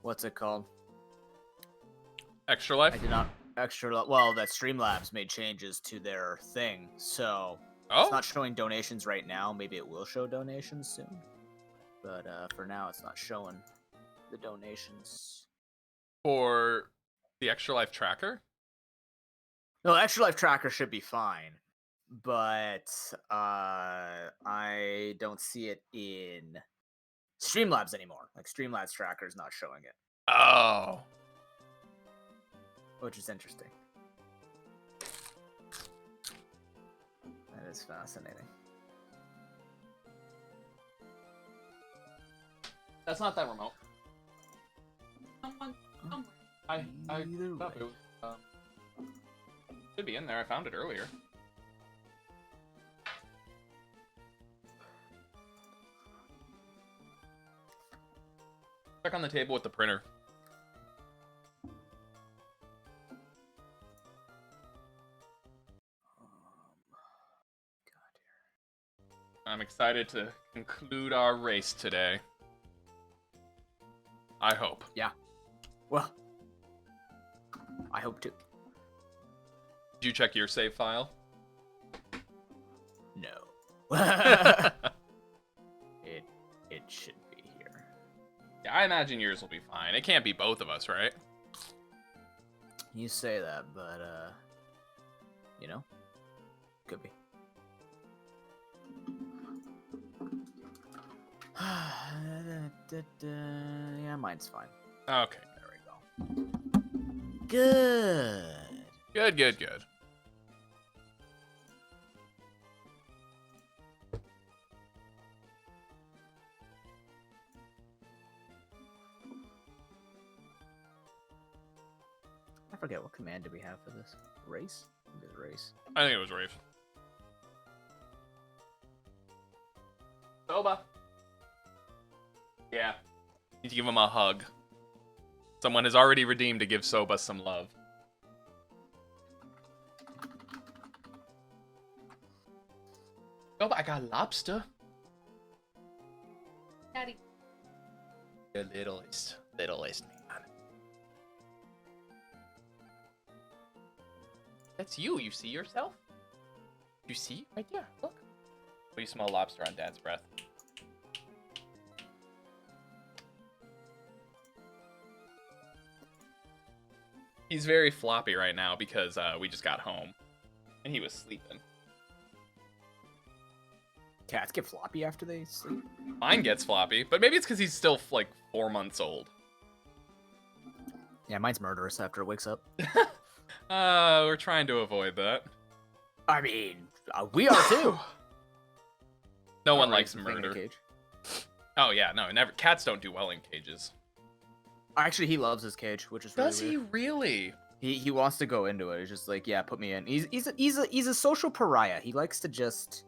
what's it called? Extra Life? I did not well, that Streamlabs made changes to their thing, so Oh? it's not showing donations right now. Maybe it will show donations soon. But for now it's not showing the donations. For the Extra Life tracker? No, Extra Life Tracker should be fine. But I don't see it in Streamlabs anymore. Like Streamlabs Tracker is not showing it, Oh. which is interesting. That is fascinating. That's not that remote. I Either thought way. it was, should be in there. I found it earlier. Check on the table with the printer. I'm excited to conclude our race today. I hope. Yeah. Well, I hope to. Did you check your save file? No. It should be here. Yeah, I imagine yours will be fine. It can't be both of us, right? You say that, but you know, could be. Yeah, mine's fine. Okay. There we go. Good. Good, good, good. I forget what command do we have for this? Race? I think it's race. I think it was Rafe. Soba. Yeah. Need to give him a hug. Someone has already redeemed to give Soba some love. Soba, I got lobster. Daddy. The littlest man. That's you. You see yourself? You see? Right there. Look. Oh, you smell lobster on Dad's breath. He's very floppy right now because we just got home. And he was sleeping. Cats get floppy after they sleep? Mine gets floppy, but maybe it's because he's still, like, 4 months old. Yeah, mine's murderous after it wakes up. We're trying to avoid that. I mean, we are too. No one Alright, likes the thing in a murder. cage. Oh, yeah, no, never. Cats don't do well in cages. Actually, he loves his cage, which is really Does he weird. really? He wants to go into it. He's just like, yeah, put me in. He's a social pariah. He likes to just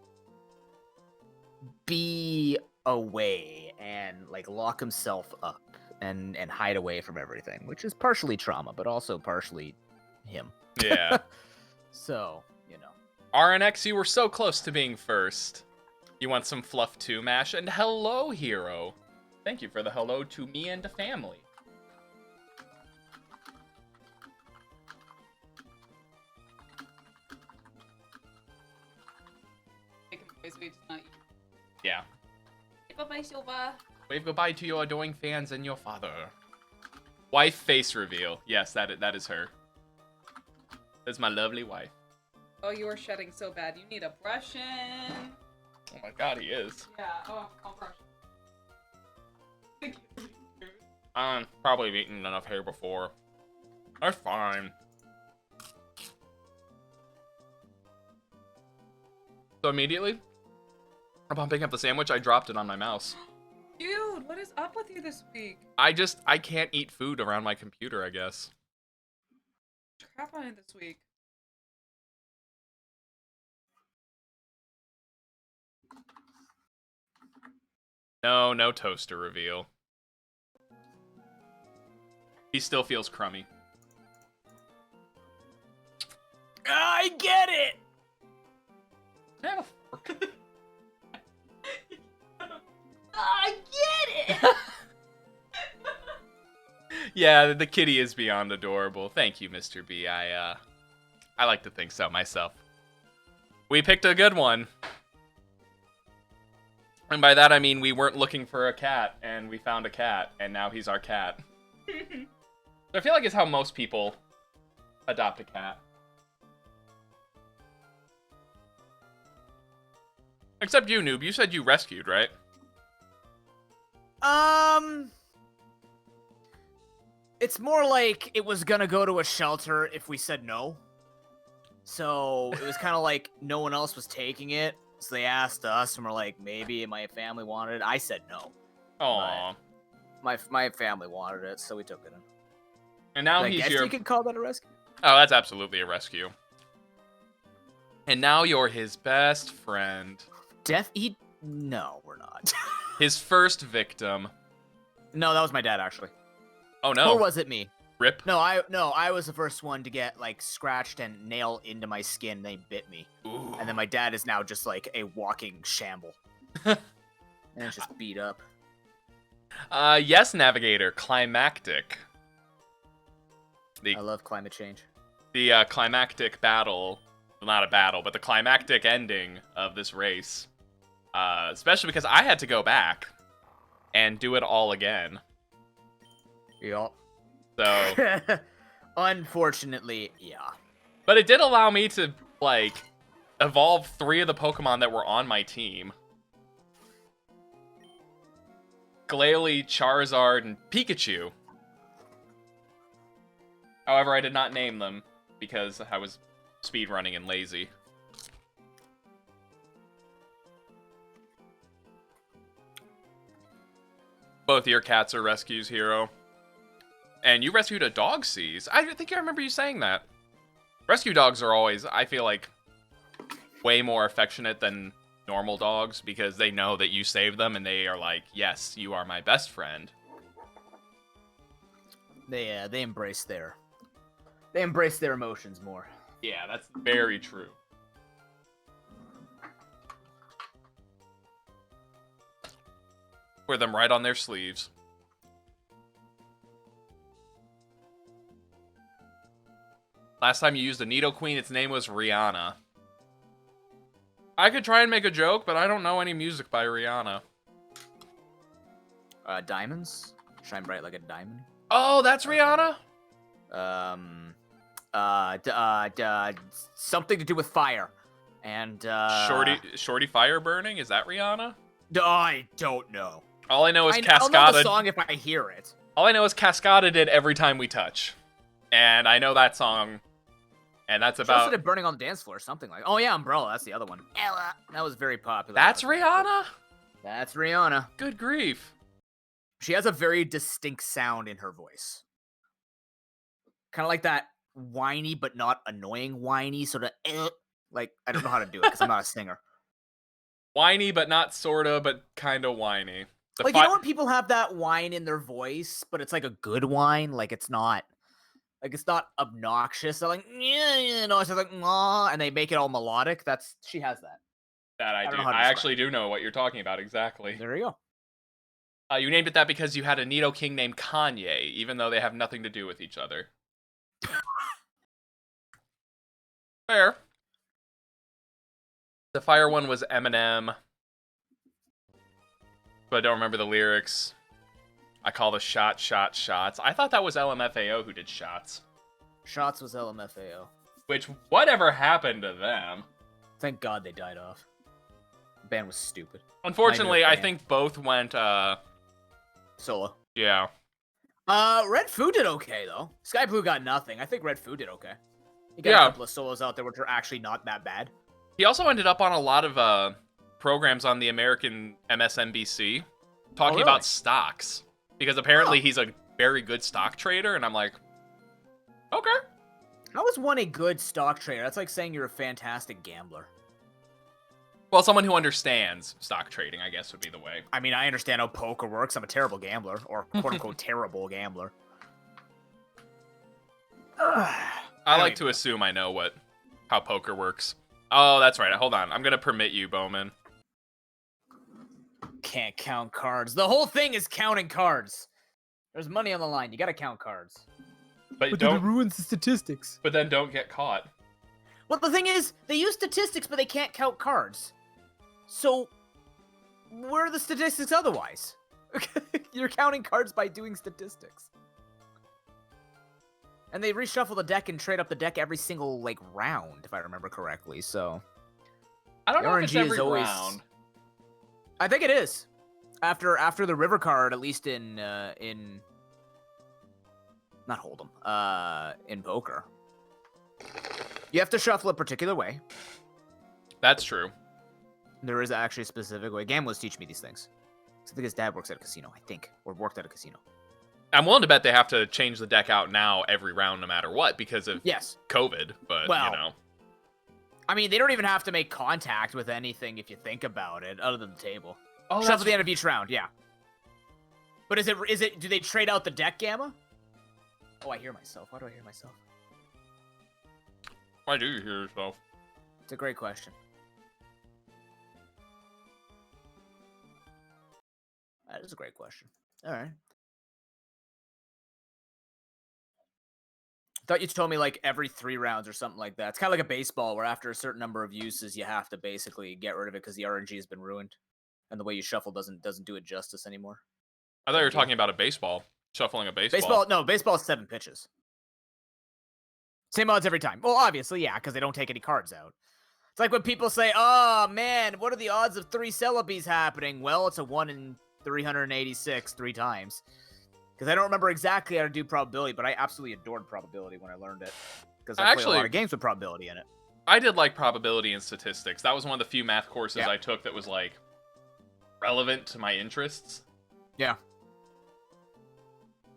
be away and like lock himself up and hide away from everything, which is partially trauma, but also partially him. Yeah. So, you know. RNX, you were so close to being first. You want some fluff too, Mash? And hello, hero. Thank you for the hello to me and the family. Yeah. Bye-bye, Silva. Wave goodbye to your adoring fans and your father. Wife face reveal. Yes, that is her. That's my lovely wife. Oh, you are shedding so bad. You need a brush in. Oh my god, he is. Yeah, oh, I'll brush. Probably have eaten enough hair before. That's fine. So immediately, upon picking up the sandwich, I dropped it on my mouse. Dude, what is up with you this week? I can't eat food around my computer, I guess. Crap on it this week. No toaster reveal. He still feels crummy. I get it! Can I have a fork? I get it! Yeah, the kitty is beyond adorable. Thank you, Mr. B. I like to think so myself. We picked a good one. And by that I mean we weren't looking for a cat, and we found a cat, and now he's our cat. I feel like it's how most people adopt a cat. Except you, Noob. You said you rescued, right? It's more like it was gonna go to a shelter if we said no. So it was kind of like no one else was taking it. So they asked us, and we're like, maybe my family wanted it. I said no. Aww. My family wanted it, so we took it in. And now I he's guess your... you could call that a rescue. Oh, that's absolutely a rescue. And now you're his best friend. No, we're not. His first victim. No, that was my dad, actually. Oh, no. Or was it me? Rip. No, I was the first one to get, like, scratched and nailed into my skin. They bit me. Ooh. And then my dad is now just, like, a walking shamble. And it's just beat up. Yes, Navigator. Climactic. I love climate change. The climactic battle... Well, not a battle, but the climactic ending of this race. Especially because I had to go back and do it all again. Yup. So... Unfortunately, yeah. But it did allow me to, like, evolve 3 of the Pokemon that were on my team. Glalie, Charizard, and Pikachu. However, I did not name them because I was speedrunning and lazy. Both your cats are rescues, Hero. And you rescued a dog seize. I think I remember you saying that. Rescue dogs are always, I feel like, way more affectionate than normal dogs because they know that you saved them and they are like, yes, you are my best friend. They embrace their emotions more. Yeah, that's very true. Wear them right on their sleeves. Last time you used a Nidoqueen, its name was Rihanna. I could try and make a joke, but I don't know any music by Rihanna. Diamonds? Shine bright like a diamond? Oh, that's Rihanna? Something to do with fire. And, Shorty Fire Burning? Is that Rihanna? I don't know. All I know is I'll know the Cascada. song if I hear it. All I know is Cascada did Every Time We Touch. And I know that song. And that's She also about... did Burning on the Dance Floor or something like. Oh yeah, Umbrella. That's the other one. Ella. That was very popular. That's Rihanna? That's Rihanna. Good grief. She has a very distinct sound in her voice. Kind of like that whiny but not annoying whiny sort of. Like I don't know how to do it because I'm not a singer. Whiny, but not sorta, but kinda whiny. You know when people have that whine in their voice, but it's like a good whine, like it's not obnoxious. They're like, yeah, no, it's just like, nah, and they make it all melodic. She has that. That I do. know how to I describe actually do know what you're talking about exactly. There you go. You named it that because you had a Nidoking named Kanye, even though they have nothing to do with each other. Fair. The fire one was Eminem. But I don't remember the lyrics. I call the shots. I thought that was LMFAO who did Shots. Shots was LMFAO. Which, whatever happened to them? Thank God they died off. The band was stupid. Unfortunately, I think both went, Solo. yeah. Red Foo did okay, though. Sky Blue got nothing. I think Red Foo did okay. He got a couple of solos out there which are actually not that bad. He also ended up on a lot of, programs on the American MSNBC talking about stocks. Because apparently he's a very good stock trader, and I'm like, okay. How is one a good stock trader? That's like saying you're a fantastic gambler. Well, someone who understands stock trading, I guess, would be the way. I mean, I understand how poker works. I'm a terrible gambler, or quote-unquote terrible gambler. I like to assume I know how poker works. Oh, that's right. Hold on. I'm going to permit you, Bowman. Can't count cards. The whole thing is counting cards. There's money on the line. You gotta count cards. But don't ruins the statistics. But then don't get caught. Well, the thing is, they use statistics, but they can't count cards. So, where are the statistics otherwise? You're counting cards by doing statistics. And they reshuffle the deck and trade up the deck every single, like, round, if I remember correctly, so... I don't know if it's RNG is every always- round. I think it is. After the river card, at least in not Hold'em, in poker. You have to shuffle a particular way. That's true. There is actually a specific way. Gamblers teach me these things. I think his dad works at a casino, I think. Or worked at a casino. I'm willing to bet they have to change the deck out now every round no matter what because of Yes. COVID, but, Well, you know. I mean, they don't even have to make contact with anything if you think about it, other than the table. Oh, Shuffle at the end of each round, yeah. But is it, do they trade out the deck, Gamma? Oh, I hear myself. Why do I hear myself? Why do you hear yourself? It's a great question. That is a great question. All right. Thought you told me like every 3 rounds or something like that. It's kind of like a baseball where after a certain number of uses, you have to basically get rid of it because the RNG has been ruined, and the way you shuffle doesn't do it justice anymore. I thought you were talking about a baseball. Shuffling a baseball. Baseball is 7 pitches. Same odds every time. Well, obviously, yeah, because they don't take any cards out. It's like when people say, "Oh man, what are the odds of 3 Celebes happening?" Well, it's a 1 in 386 3 times. Because I don't remember exactly how to do probability, but I absolutely adored probability when I learned it. Because I played a lot of games with probability in it. I did like probability and statistics. That was one of the few math courses Yeah. I took that was like relevant to my interests. Yeah.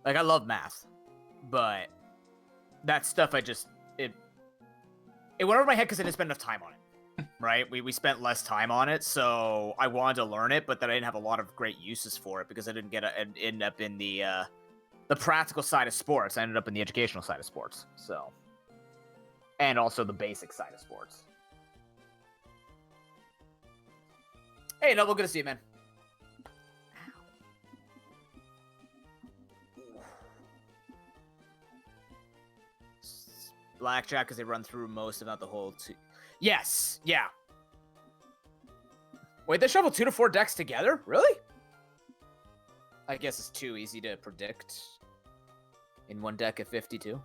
Like I love math, but that stuff it went over my head because I didn't spend enough time on it. Right? We spent less time on it, so I wanted to learn it, but then I didn't have a lot of great uses for it because I didn't end up in the practical side of sports. I ended up in the educational side of sports. So, and also the basic side of sports. Hey, Noble, good to see you, man. Blackjack because they run through most, if not the whole. Yes, yeah. Wait, they shuffle 2 to 4 decks together? Really? I guess it's too easy to predict in one deck at 52.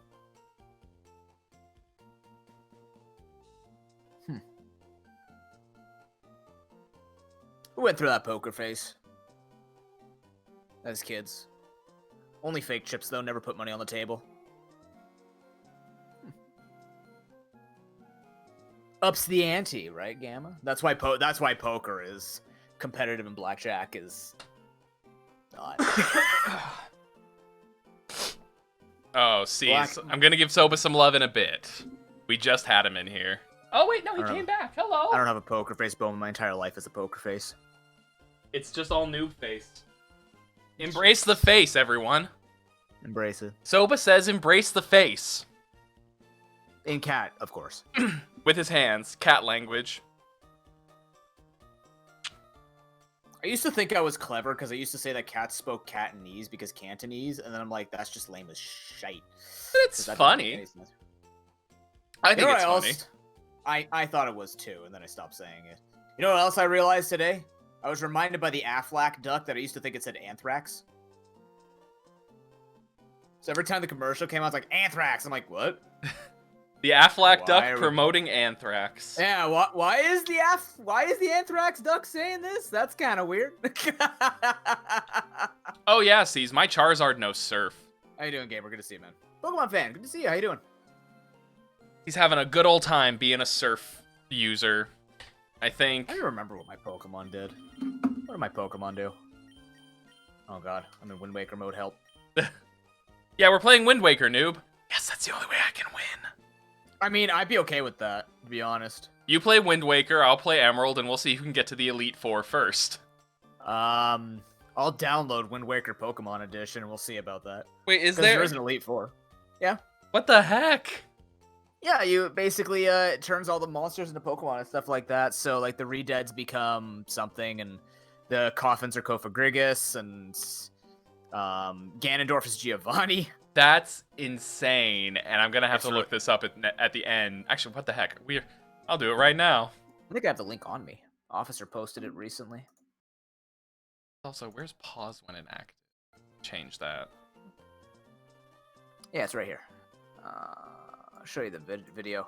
Who went through that poker face? As kids. Only fake chips, though. Never put money on the table. Ups the ante, right, Gamma? That's why poker is competitive and blackjack is not. Oh, see, I'm gonna give Soba some love in a bit. We just had him in here. Oh wait, no, he came back. Hello. I don't have a poker face, but my entire life is a poker face. It's just all noob face. Embrace the face, everyone. Embrace it. Soba says embrace the face. In cat, of course. With his hands. Cat language. I used to think I was clever because I used to say that cats spoke Cantonese because Cantonese, and then I'm like, that's just lame as shite. It's funny. I think it's funny. I thought it was too, and then I stopped saying it. You know what else I realized today? I was reminded by the Aflac duck that I used to think it said anthrax. So every time the commercial came out, it's like, anthrax. I'm like, what? The Aflac duck promoting anthrax. Yeah, why is the anthrax duck saying this? That's kind of weird. Oh yeah, sees my Charizard knows Surf. How you doing, Gamer? Good to see you, man. Pokemon fan, good to see you. How you doing? He's having a good old time being a Surf user. I think. I don't remember what my Pokemon did. What did my Pokemon do? Oh god, I'm in Wind Waker mode. Help. Yeah, we're playing Wind Waker, noob. Yes, that's the only way I can win. I mean, I'd be okay with that, to be honest. You play Wind Waker, I'll play Emerald, and we'll see who can get to the Elite Four first. I'll download Wind Waker Pokemon Edition, and we'll see about that. Wait, is there is an Elite Four. Yeah. What the heck? Yeah, you basically, it turns all the monsters into Pokemon and stuff like that, so, like, the Redeads become something, and the Coffins are Kofagrigus, and Ganondorf is Giovanni. That's insane, and I'm gonna have It's to look this up at the end. Actually, what the heck? I'll do it right now. I think I have the link on me. Officer posted it recently. Also, where's pause when inactive? Change that. Yeah, it's right here. I'll show you the video.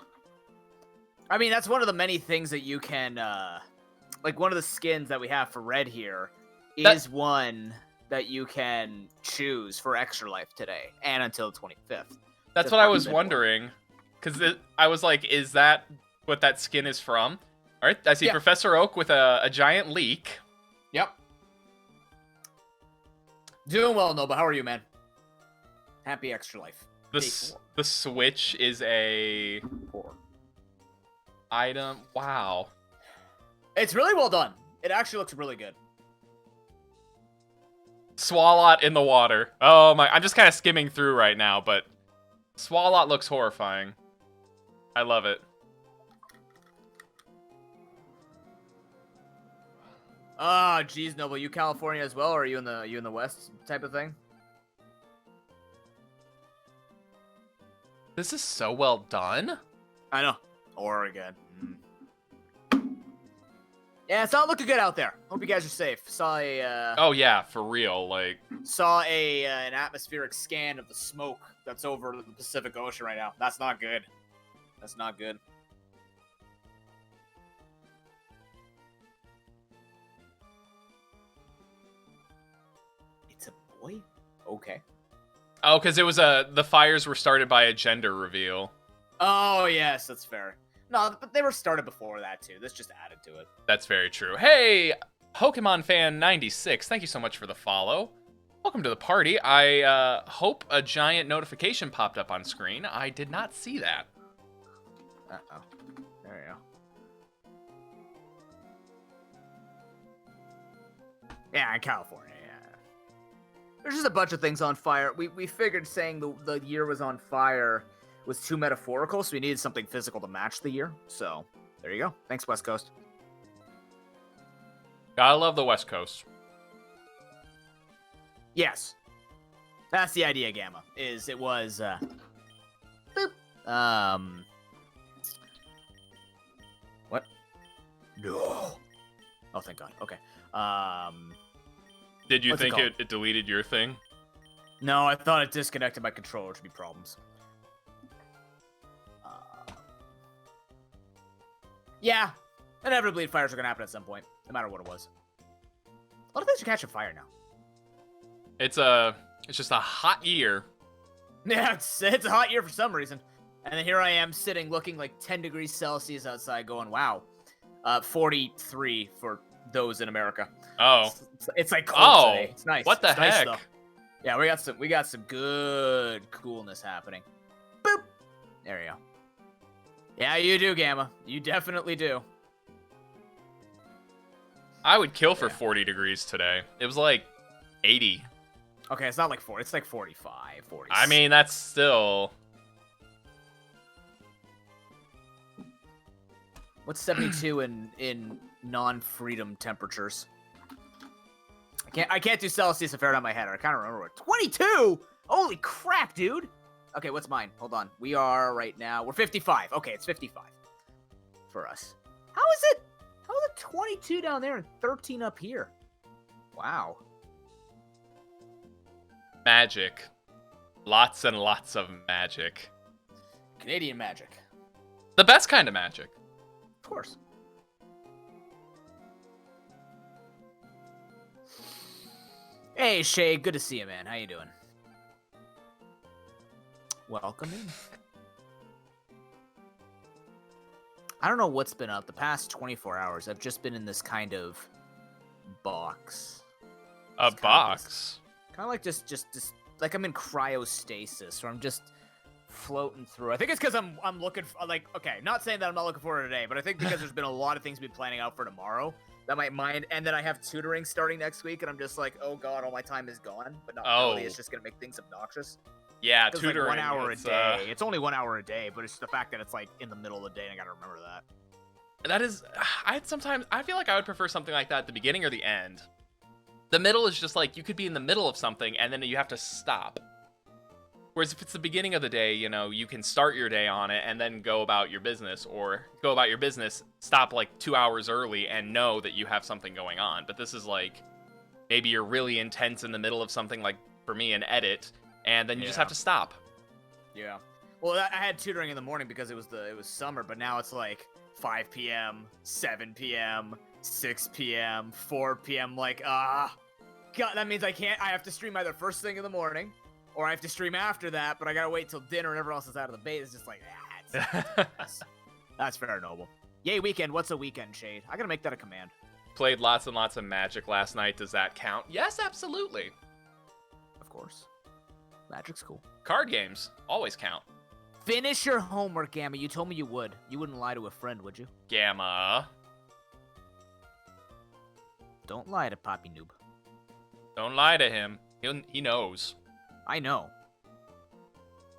I mean, that's one of the many things that you can, like one of the skins that we have for Red here is one that you can choose for Extra Life today and until the 25th. That's what I was wondering, because I was like, is that what that skin is from? All right, I see Professor Oak with a giant leak. Yep. Doing well, Nova. How are you, man? Happy Extra Life. The Switch is a 4 item. Wow. It's really well done. It actually looks really good. Swalot in the water. Oh my! I'm just kind of skimming through right now, but Swalot looks horrifying. I love it. Geez, Noble, you California as well, or are you in the West type of thing? This is so well done. I know. Oregon. Yeah, it's not looking good out there. Hope you guys are safe. Saw a oh yeah, for real. Like saw an atmospheric scan of the smoke that's over the Pacific Ocean right now. That's not good. That's not good. It's a boy? Okay. oh, because it was the fires were started by a gender reveal. Oh yes, that's fair. No, but they were started before that too. This just added to it. That's very true. Hey, Pokemon fan 96, thank you so much for the follow. Welcome to the party. I hope a giant notification popped up on screen. I did not see that. Uh-oh. There you go. Yeah, in California, yeah. There's just a bunch of things on fire. We figured saying the year was on fire was too metaphorical, so we needed something physical to match the year. So, there you go. Thanks, West Coast. Gotta love the West Coast. Yes. That's the idea, Gamma. It was, boop. What? No. Oh, thank God. Okay. Did you what's think it it deleted your thing? No, I thought it disconnected my controller, which would be problems. Yeah. Inevitably, fires are going to happen at some point, no matter what it was. A lot of things are catching fire now. It's just a hot year. Yeah, it's a hot year for some reason. And then here I am sitting looking like 10 degrees Celsius outside going, wow. 43 for those in America. Oh. It's like cold today. It's nice. What the heck? Nice, yeah, we got some good coolness happening. Boop. There you go. Yeah, you do, Gamma. You definitely do. I would kill for 40 degrees today. It was like 80. Okay, it's not like 40. It's like 45, 46. I mean, that's still... What's 72 in non-freedom temperatures? I can't do Celsius and Fahrenheit in my head. I kind of remember what. 22! Holy crap, dude! Okay, what's mine? Hold on. We are right now. We're 55. Okay, it's 55 for us. How is it 22 down there and 13 up here? Wow. Magic. Lots and lots of magic. Canadian magic. The best kind of magic. Of course. Hey, Shay. Good to see you, man. How you doing? Welcome in. I don't know what's been up. The past 24 hours, I've just been in this kind of box. A box? Kind of like just like I'm in cryostasis, or I'm just floating through. I think it's because I'm looking for, like, okay, not saying that I'm not looking forward to today, but I think because there's been a lot of things we've been planning out for tomorrow that might mind, and then I have tutoring starting next week, and I'm just like, oh god, all my time is gone. But not really. It's just gonna make things obnoxious. Yeah, tutoring. Like 1 hour a day. It's only 1 hour a day, but it's the fact that it's like in the middle of the day, and I gotta remember that. That is, I feel like I would prefer something like that at the beginning or the end. The middle is just like, you could be in the middle of something, and then you have to stop. Whereas if it's the beginning of the day, you know, you can start your day on it and then go about your business, or go about your business, stop like 2 hours early and know that you have something going on. But this is like, maybe you're really intense in the middle of something, like for me, an edit, and then you just have to stop. Yeah. Well, I had tutoring in the morning because it was summer, but now it's like 5 p.m., 7 p.m., 6 p.m., 4 p.m. Like, God, that means I have to stream either first thing in the morning, or I have to stream after that, but I gotta wait till dinner and everyone else is out of the bait. It's just like, that's fair, noble. Yay, weekend. What's a weekend, Shade? I gotta make that a command. Played lots and lots of Magic last night. Does that count? Yes, absolutely. Of course. Magic's cool. Card games always count. Finish your homework, Gamma. You told me you would. You wouldn't lie to a friend, would you? Gamma. Don't lie to ProPokeNoob. Don't lie to him. He knows. I know.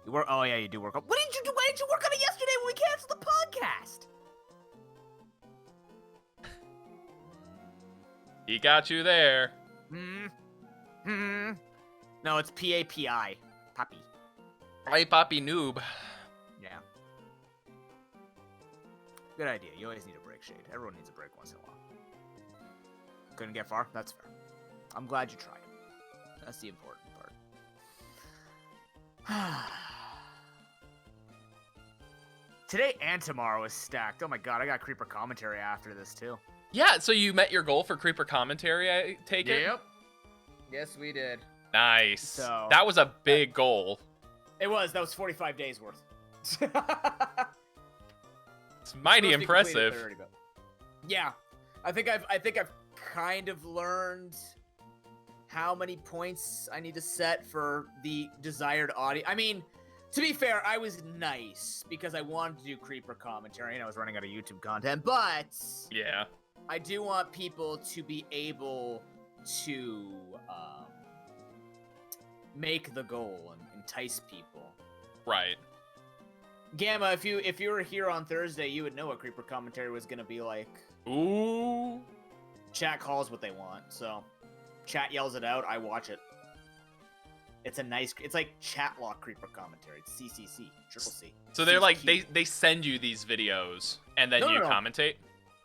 You work. Oh yeah, you do work. What did you do? Why didn't you work on it yesterday when we canceled the podcast? He got you there. No, it's PAPI. Poppy. Hey, ProPokeNoob. Yeah. Good idea. You always need a break, Shade. Everyone needs a break once in a while. Couldn't get far? That's fair. I'm glad you tried. That's the important part. Today and tomorrow is stacked. Oh my god, I got Creeper commentary after this too. Yeah, so you met your goal for Creeper commentary, I take it? Yep. Yes, we did. Nice. So, that was a big goal. It was. That was 45 days worth. It's mighty impressive. Yeah. I think I've kind of learned how many points I need to set for the desired audience. I mean, to be fair, I was nice because I wanted to do Creeper commentary and I was running out of YouTube content, but yeah, I do want people to be able to make the goal and entice people. Right. Gamma, if you were here on Thursday, you would know what Creeper commentary was gonna be like. Ooh. Chat calls what they want, so chat yells it out, I watch it. It's like chat lock Creeper commentary. It's CCC, triple C. So they're like, they send you these videos, and then you commentate?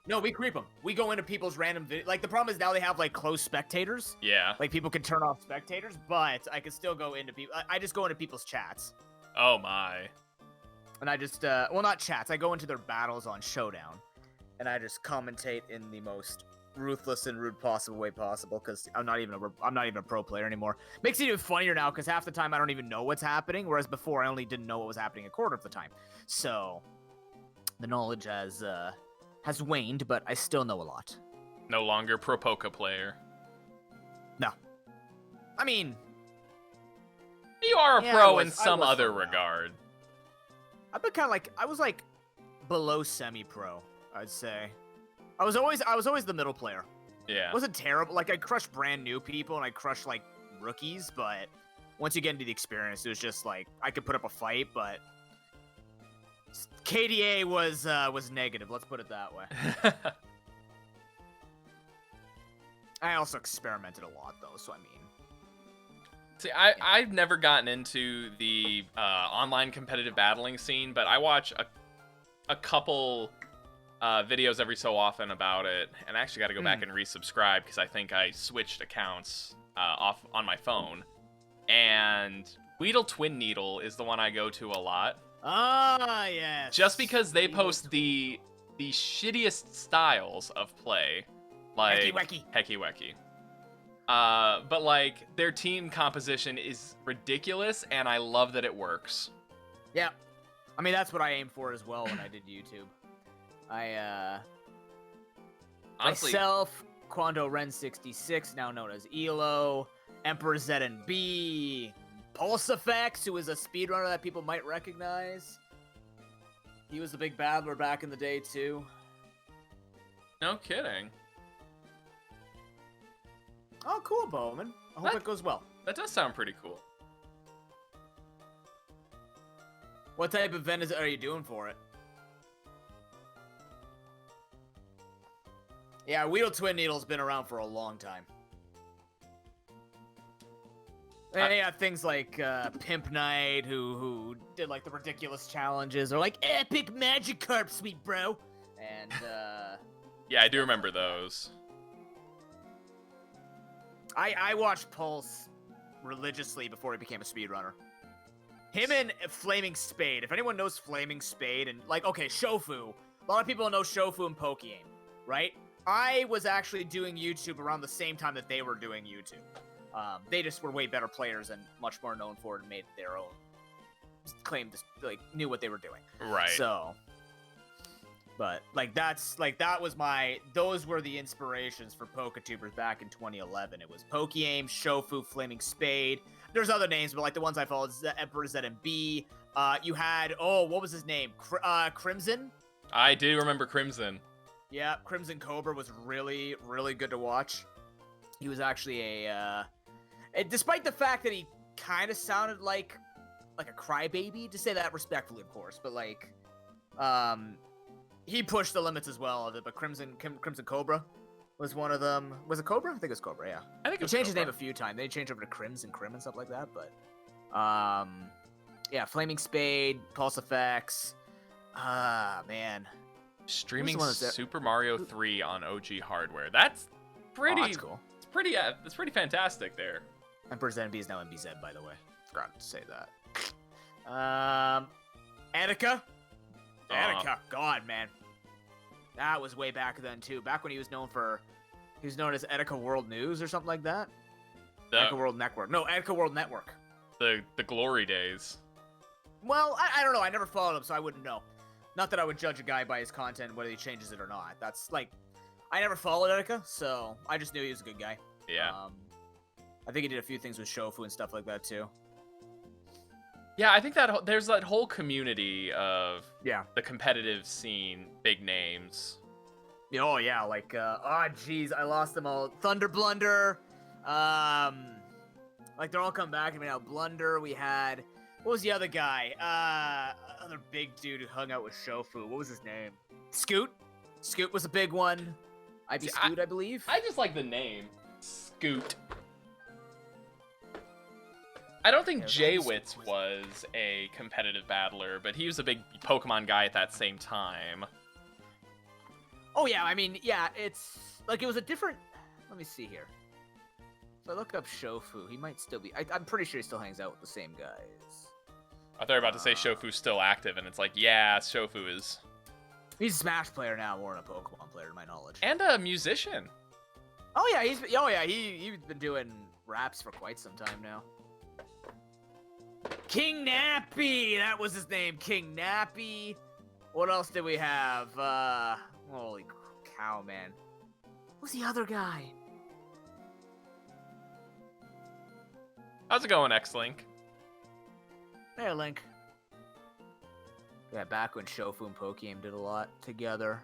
No, we creep them. We go into people's random videos. Like, the problem is now they have, like, closed spectators. Yeah. Like, people can turn off spectators, but I can still go into people. I just go into people's chats. Oh, my. And I just, well, not chats. I go into their battles on Showdown. And I just commentate in the most ruthless and rude possible way possible, because I'm not even a pro player anymore. Makes it even funnier now, because half the time I don't even know what's happening, whereas before I only didn't know what was happening a quarter of the time. So, the knowledge has waned, but I still know a lot. No longer ProPoke player. No. I mean, you are a pro in some other regard. I've been kind of like, I was like below semi-pro, I'd say. I was always the middle player. Yeah. It wasn't terrible. Like, I crushed brand new people and I crushed like rookies, but once you get into the experience, it was just like I could put up a fight, but KDA was negative, let's put it that way. I also experimented a lot, though, so I mean... See, I've never gotten into the online competitive battling scene, but I watch a couple videos every so often about it, and I actually got to go back and resubscribe, because I think I switched accounts off on my phone. And Weedle Twin Needle is the one I go to a lot. Ah, yes. Just because they post the shittiest styles of play, like Hecky Wecky. But like their team composition is ridiculous, and I love that it works. Yeah, I mean that's what I aimed for as well when I did YouTube. Honestly, myself, Quando Ren 66, now known as Elo, Emperor ZNB. Pulse Effects, who is a speedrunner that people might recognize. He was a big battler back in the day, too. No kidding. Oh, cool, Bowman. I hope it goes well. That does sound pretty cool. What type of event are you doing for it? Yeah, Weedle Twin Needle's been around for a long time. And yeah, things like Pimp Knight, who did like the ridiculous challenges, or like epic Magikarp, sweet bro. And Yeah, I do remember those. I watched Pulse religiously before he became a speedrunner. Him and Flaming Spade. If anyone knows Flaming Spade, and like, okay, Shofu. A lot of people know Shofu and Pokémon, right? I was actually doing YouTube around the same time that they were doing YouTube. They just were way better players and much more known for it and made their own claim to, like, knew what they were doing. Right. So, but like those were the inspirations for PokeTubers back in 2011. It was Pokeaim, Shofu, Flaming Spade. There's other names, but like the ones I followed, Emperor ZMB. You had, what was his name? Crimson? I do remember Crimson. Yeah, Crimson Cobra was really, really good to watch. He was actually despite the fact that he kind of sounded like a crybaby, to say that respectfully, of course, but like, he pushed the limits as well of it. But Crimson Cobra was one of them. Was it Cobra? I think it was Cobra. Yeah. I think he it was changed his Cobra. name a few times. They changed over to Crimson and stuff like that. But, yeah, Flaming Spade, Pulse Effects. Man. Streaming one that's Super Mario 3 on OG hardware. That's pretty. Oh, that's cool. It's pretty. That's pretty fantastic there. Emperor's NB is now MBZ, by the way. Forgot to say that. Etika. Etika. God, man. That was way back then, too. Back when he was known as Etika World News or something like that. Etika World Network. No, Etika World Network. The glory days. Well, I don't know. I never followed him, so I wouldn't know. Not that I would judge a guy by his content, whether he changes it or not. That's like, I never followed Etika, so I just knew he was a good guy. Yeah. I think he did a few things with Shofu and stuff like that, too. Yeah, I think that there's that whole community of Yeah. the competitive scene, big names. Oh yeah, like jeez, I lost them all. Thunder Blunder, like they're all coming back to me now. Blunder, we had, what was the other guy? Other big dude who hung out with Shofu. What was his name? Scoot. Scoot was a big one. IB Scoot, I believe. I just like the name, Scoot. I don't think Jaywitz was a competitive battler, but he was a big Pokemon guy at that same time. Oh yeah, I mean, yeah, it's like it was a different. Let me see here. If I look up Shofu, he might still be. I'm pretty sure he still hangs out with the same guys. I thought you were about to say Shofu's still active, and it's like, yeah, Shofu is. He's a Smash player now, more than a Pokemon player, to my knowledge. And a musician. Oh yeah, he's been doing raps for quite some time now. King Nappy, that was his name, King Nappy. What else did we have? Holy cow, man. Who's the other guy? How's it going, X-Link? Hey, Link. Yeah, back when Shofu and Pokémon did a lot together.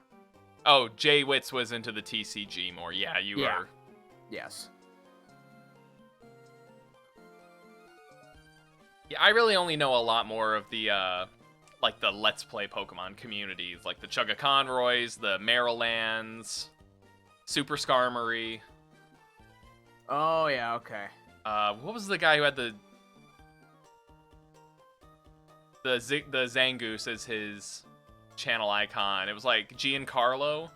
Oh, Jaywitz was into the TCG more. Yeah, you are. Yes. Yeah, I really only know a lot more of the, like the Let's Play Pokemon communities, like the Chugga Conroys, the Marylands, Super Skarmory. Oh, yeah, okay. What was the guy who had the Zangoose as his channel icon? It was like Giancarlo.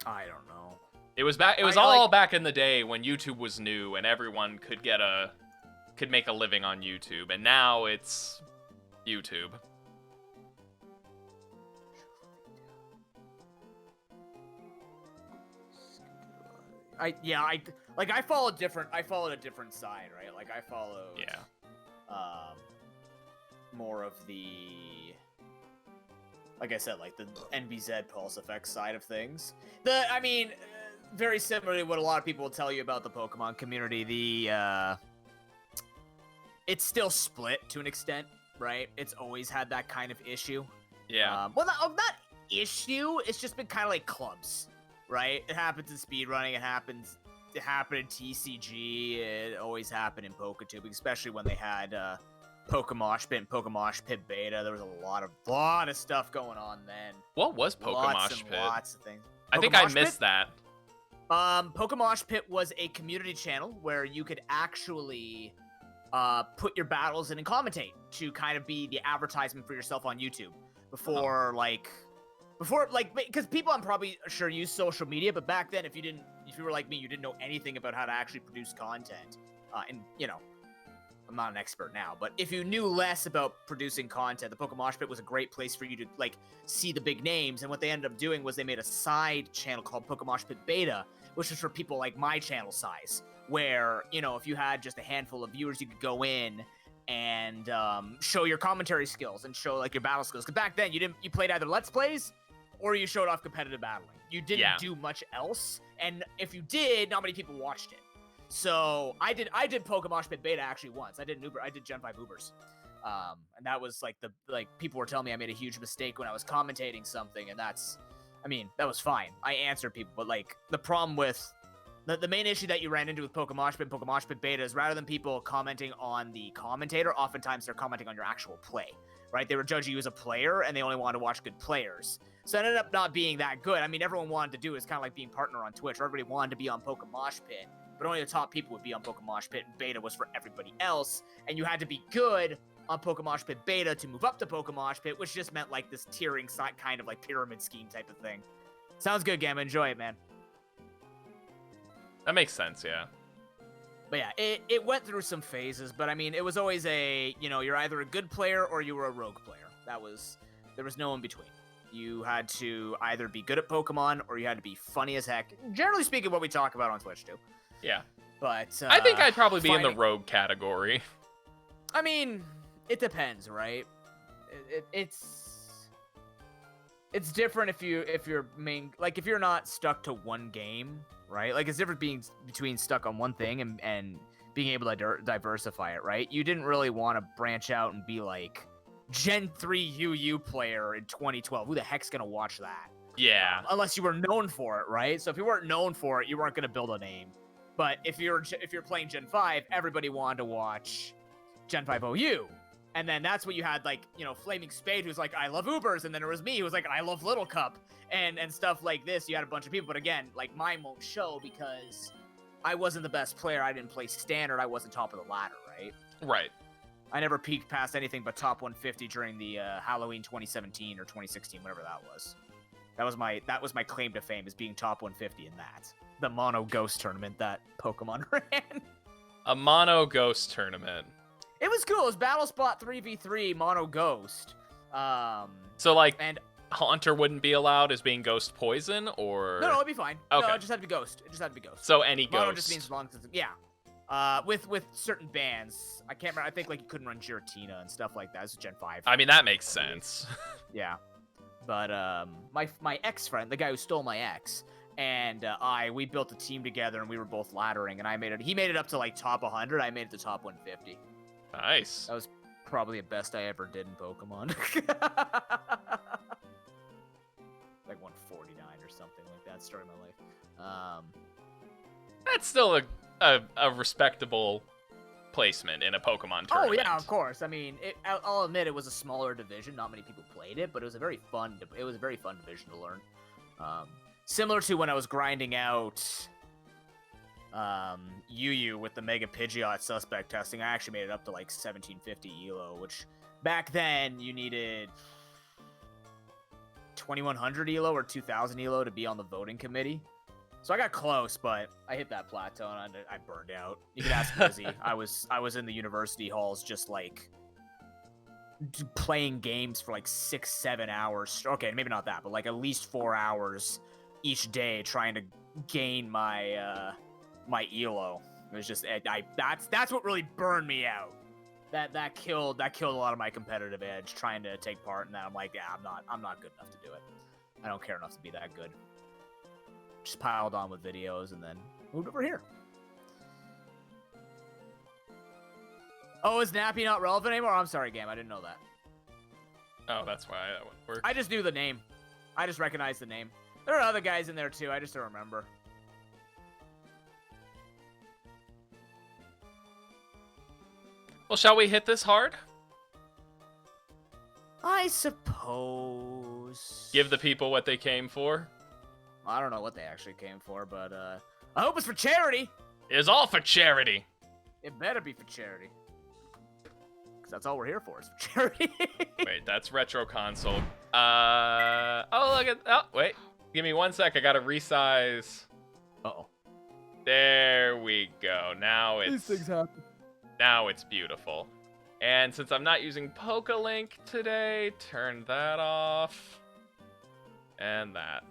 I don't know. It was back. It was all back in the day when YouTube was new and everyone could make a living on YouTube, and now it's YouTube. I followed a different side, right? Like I followed more of the, like I said, like the NBZ Pulse Effects side of things. Very similar to what a lot of people will tell you about the Pokemon community, it's still split to an extent, right? It's always had that kind of issue. Yeah. Well, not issue. It's just been kind of like clubs, right? It happens in speedrunning. It happened in TCG. It always happened in PokeTube, especially when they had Pokemosh Pit and Pokemosh Pit Beta. There was a lot of stuff going on then. What was Pokemosh Pit? Lots of things. I think I missed that. Pokemosh Pit was a community channel where you could actually put your battles in and commentate to kind of be the advertisement for yourself on YouTube before because people I'm probably sure use social media, but back then if you were like me, you didn't know anything about how to actually produce content. And you know, I'm not an expert now, but if you knew less about producing content, the Pokemosh Pit was a great place for you to like see the big names. And what they ended up doing was they made a side channel called Pokemosh Pit Beta, which was for people like my channel size, where, you know, if you had just a handful of viewers, you could go in and show your commentary skills and show like your battle skills. Because back then you played either Let's Plays or you showed off competitive battling. You didn't do much else, and if you did, not many people watched it. So I did Pokemosh Pit Beta actually once. I did Gen 5 Ubers. And that was like people were telling me I made a huge mistake when I was commentating something, and that was fine. I answered people, but like the problem with the main issue that you ran into with Pokemosh Pit and Pokemosh Pit Beta is rather than people commenting on the commentator, oftentimes they're commenting on your actual play, right? They were judging you as a player, and they only wanted to watch good players. So it ended up not being that good. I mean, everyone wanted to do it. It's kind of like being partner on Twitch. Everybody wanted to be on Pokemosh Pit, but only the top people would be on Pokemosh Pit, and Beta was for everybody else, and you had to be good on Pokemosh Pit Beta to move up to Pokemosh Pit, which just meant like this tiering kind of like pyramid scheme type of thing. Sounds good, Gamma. Enjoy it, man. That makes sense, yeah. But yeah, it went through some phases, but I mean, it was always you're either a good player or you were a rogue player. There was no in between. You had to either be good at Pokemon or you had to be funny as heck. Generally speaking, what we talk about on Twitch too. Yeah. But I think I'd probably be in the rogue category. I mean, it depends, right? It's different if you're if you're not stuck to one game, right? Like it's different between stuck on one thing and being able to diversify it, right? You didn't really want to branch out and be like Gen 3 UU player in 2012. Who the heck's gonna watch that? Yeah. Unless you were known for it, right? So if you weren't known for it, you weren't gonna build a name. But if you're playing Gen 5, everybody wanted to watch Gen 5 OU. And then that's what you had, like, you know, Flaming Spade, who's like, I love Ubers. And then there was me, who was like, I love Little Cup. And stuff like this. You had a bunch of people. But again, like, mine won't show because I wasn't the best player. I didn't play standard. I wasn't top of the ladder, right? Right. I never peaked past anything but top 150 during the Halloween 2017 or 2016, whatever that was. That was my claim to fame, is being top 150 in that. The Mono Ghost tournament that Pokemon ran. A Mono Ghost tournament. It was cool. It was Battle Spot 3v3 Mono Ghost. So like, and Haunter wouldn't be allowed as being Ghost Poison, or no, it'd be fine. Okay. No, it just had to be Ghost. So any Ghost. Mono just means as long as it's, with certain bands. I can't remember. I think like you couldn't run Giratina and stuff like that. This is Gen 5. I mean, that makes sense. Yeah. But my ex-friend, the guy who stole my ex, and we built a team together, and we were both laddering, and he made it up to like top 100. I made it to top 150. Nice. That was probably the best I ever did in Pokemon. Like 149 or something like that. Story of my life. That's still a respectable placement in a Pokemon tournament. Oh yeah, of course. I mean, I'll admit it was a smaller division. Not many people played it, but it was a very fun division to learn. Similar to when I was grinding out UU with the Mega Pidgeot suspect testing. I actually made it up to like 1750 ELO, which back then you needed 2100 ELO or 2000 ELO to be on the voting committee. So I got close, but I hit that plateau and I burned out. You can ask Lizzie. I was in the university halls just like playing games for like 6-7 hours. Okay, maybe not that, but like at least 4 hours each day trying to gain my my ELO. It was just that's what really burned me out. That killed a lot of my competitive edge trying to take part in that. I'm like, yeah, I'm not good enough to do it. I don't care enough to be that good. Just piled on with videos and then moved over here. Oh, is Nappy not relevant anymore? I'm sorry, game. I didn't know that. Oh, that's why that wouldn't work. I just knew the name. I just recognized the name. There are other guys in there too. I just don't remember. Well, shall we hit this hard? I suppose. Give the people what they came for? I don't know what they actually came for, but I hope it's for charity. It's all for charity. It better be for charity. Because that's all we're here for, is for charity. Wait, that's retro console. Oh, look at, oh, wait. Give me 1 sec, I gotta resize. Uh-oh. There we go. Now These things happen. now it's beautiful. And since I'm not using PokeLink today, turn that off. And that.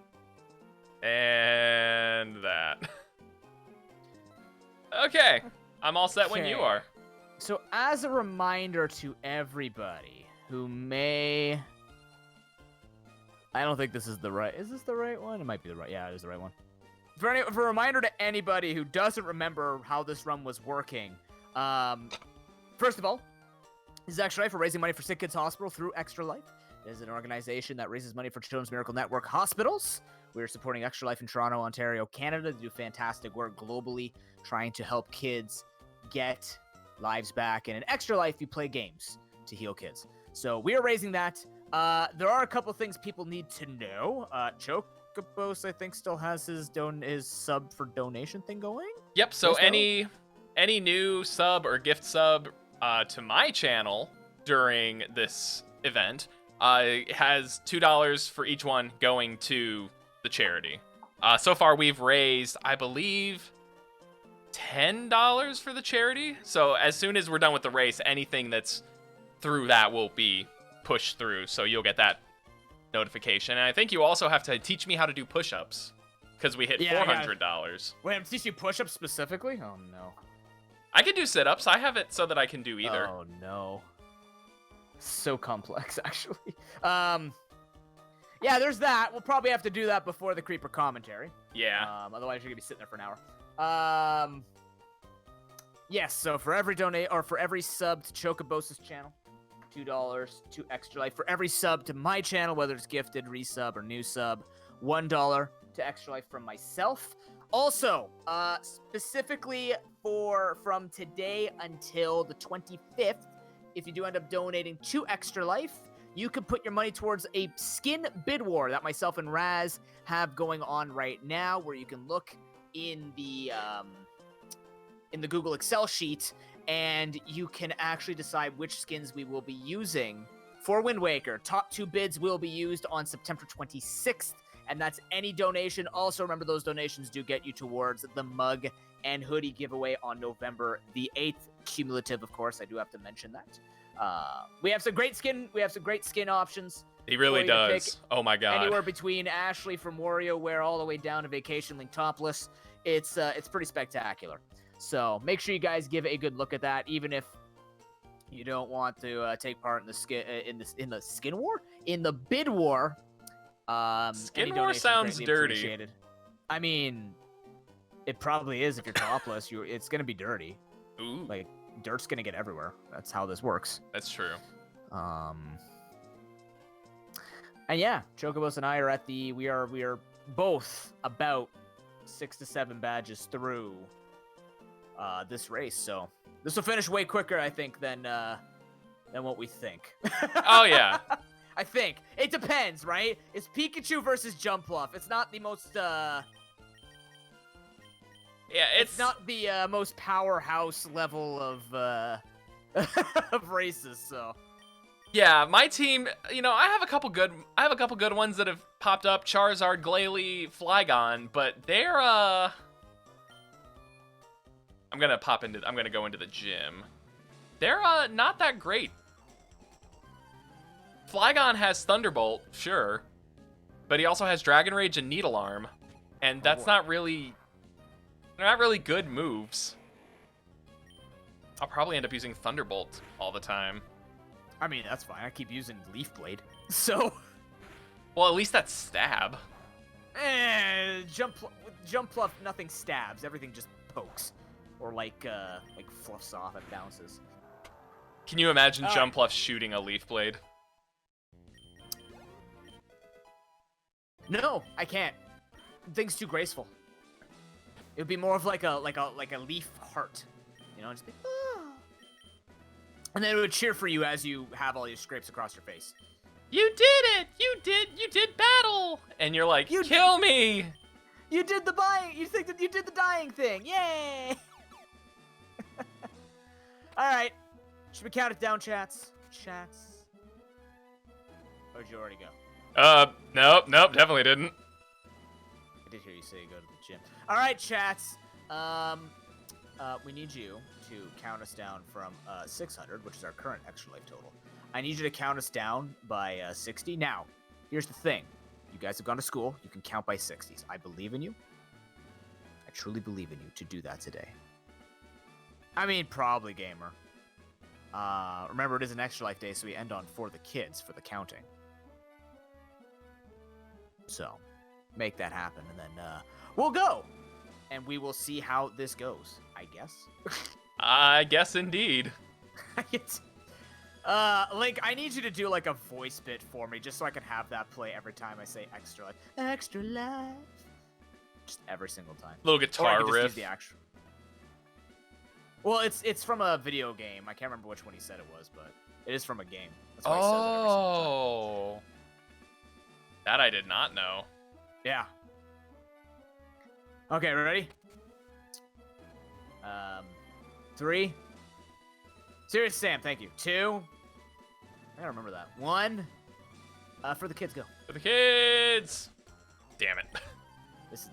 And that. Okay, I'm all set when you Okay. are. So as a reminder to everybody who may... I don't think this is the right... Is this the right one? It might be the right... Yeah, it is the right one. For a reminder to anybody who doesn't remember how this run was working, first of all, this is Extra Life for raising money for Sick Kids Hospital through Extra Life. It is an organization that raises money for Children's Miracle Network hospitals. We are supporting Extra Life in Toronto, Ontario, Canada. They do fantastic work globally, trying to help kids get lives back. And in Extra Life, you play games to heal kids. So we are raising that. There are a couple things people need to know. Chocobos, I think, still has his sub for donation thing going. Yep, so Yes, any new sub or gift sub to my channel during this event has $2 for each one going to the charity. So far we've raised, I believe, $10 for the charity. So as soon as we're done with the race, anything that's through that will be pushed through. So you'll get that notification. And I think you also have to teach me how to do push-ups because we hit Yeah, $400. Wait, I'm teaching you push-ups specifically? Oh, no. I can do sit-ups. I have it so that I can do either. Oh, no. So complex, actually. Yeah, there's that. We'll probably have to do that before the Creeper commentary. Yeah. Otherwise, you're gonna be sitting there for an hour. Yes. So for every for every sub to Chocobos's channel, $2 to Extra Life. For every sub to my channel, whether it's gifted, resub, or new sub, $1 to Extra Life from myself. Also, specifically from today until the 25th, if you do end up donating to Extra Life, you can put your money towards a skin bid war that myself and Raz have going on right now, where you can look in the Google Excel sheet, and you can actually decide which skins we will be using for Wind Waker. Top 2 bids will be used on September 26th, and that's any donation. Also, remember, those donations do get you towards the mug and hoodie giveaway on November the 8th. Cumulative, of course. I do have to mention that. We have some great skin. We have some great skin options. He really Or you can does. Oh my god. Anywhere between Ashley from WarioWare all the way down to Vacation Link Topless. It's pretty spectacular. So make sure you guys give a good look at that, even if you don't want to take part in the skin war, in the bid war. Skin any war donations sounds greatly dirty. appreciated. I mean, it probably is if you're topless. It's gonna be dirty. Ooh, Like, dirt's gonna get everywhere. That's how this works. that's true. And yeah, Chocobos and I are at we are both about 6 to 7 badges through this race, so this will finish way quicker, I think, than what we think. Oh yeah. I think it depends, right? It's Pikachu versus Jumpluff. It's not the most Yeah, it's not the most powerhouse level of of races, so. Yeah, my team, I have a couple good ones that have popped up, Charizard, Glalie, Flygon, but they're I'm going to go into the gym. They're not that great. Flygon has Thunderbolt, sure, but he also has Dragon Rage and Needle Arm, and that's not really good moves. I'll probably end up using Thunderbolt all the time. I mean, that's fine. I keep using Leaf Blade. So, Well, at least that's stab. Jumpluff, nothing stabs. Everything just pokes, or like fluffs off and bounces. Can you imagine All Jumpluff shooting a Leaf Blade? No, I can't. The thing's too graceful. It would be more of like a leaf heart, just be. "Ah." And then it would cheer for you as you have all your scrapes across your face. You did it! You did battle! And you're like, kill me! You did the buying. You think that you did the dying thing? Yay! All right. Should we count it down, chats? Chats. Or did you already go? Nope, definitely didn't. I did hear you say go to the gym. All right, chats. We need you to count us down from 600, which is our current extra life total. I need you to count us down by 60. Now, here's the thing. You guys have gone to school. You can count by 60s. I believe in you. I truly believe in you to do that today. I mean, probably, gamer. Remember, it is an extra life day, so we end on for the kids for the counting. So, make that happen, and then we'll go. And we will see how this goes, I guess. I guess indeed. Link, I need you to do like a voice bit for me, just so I can have that play every time I say extra life. Extra life. Just every single time. Little guitar riff. Use the actual... Well, it's from a video game. I can't remember which one he said it was, but it is from a game. That's why he says it every single time. That I did not know. Yeah. Okay, ready? 3. Serious Sam, thank you. 2. I gotta remember that. 1. For the kids, go. For the kids. Damn it.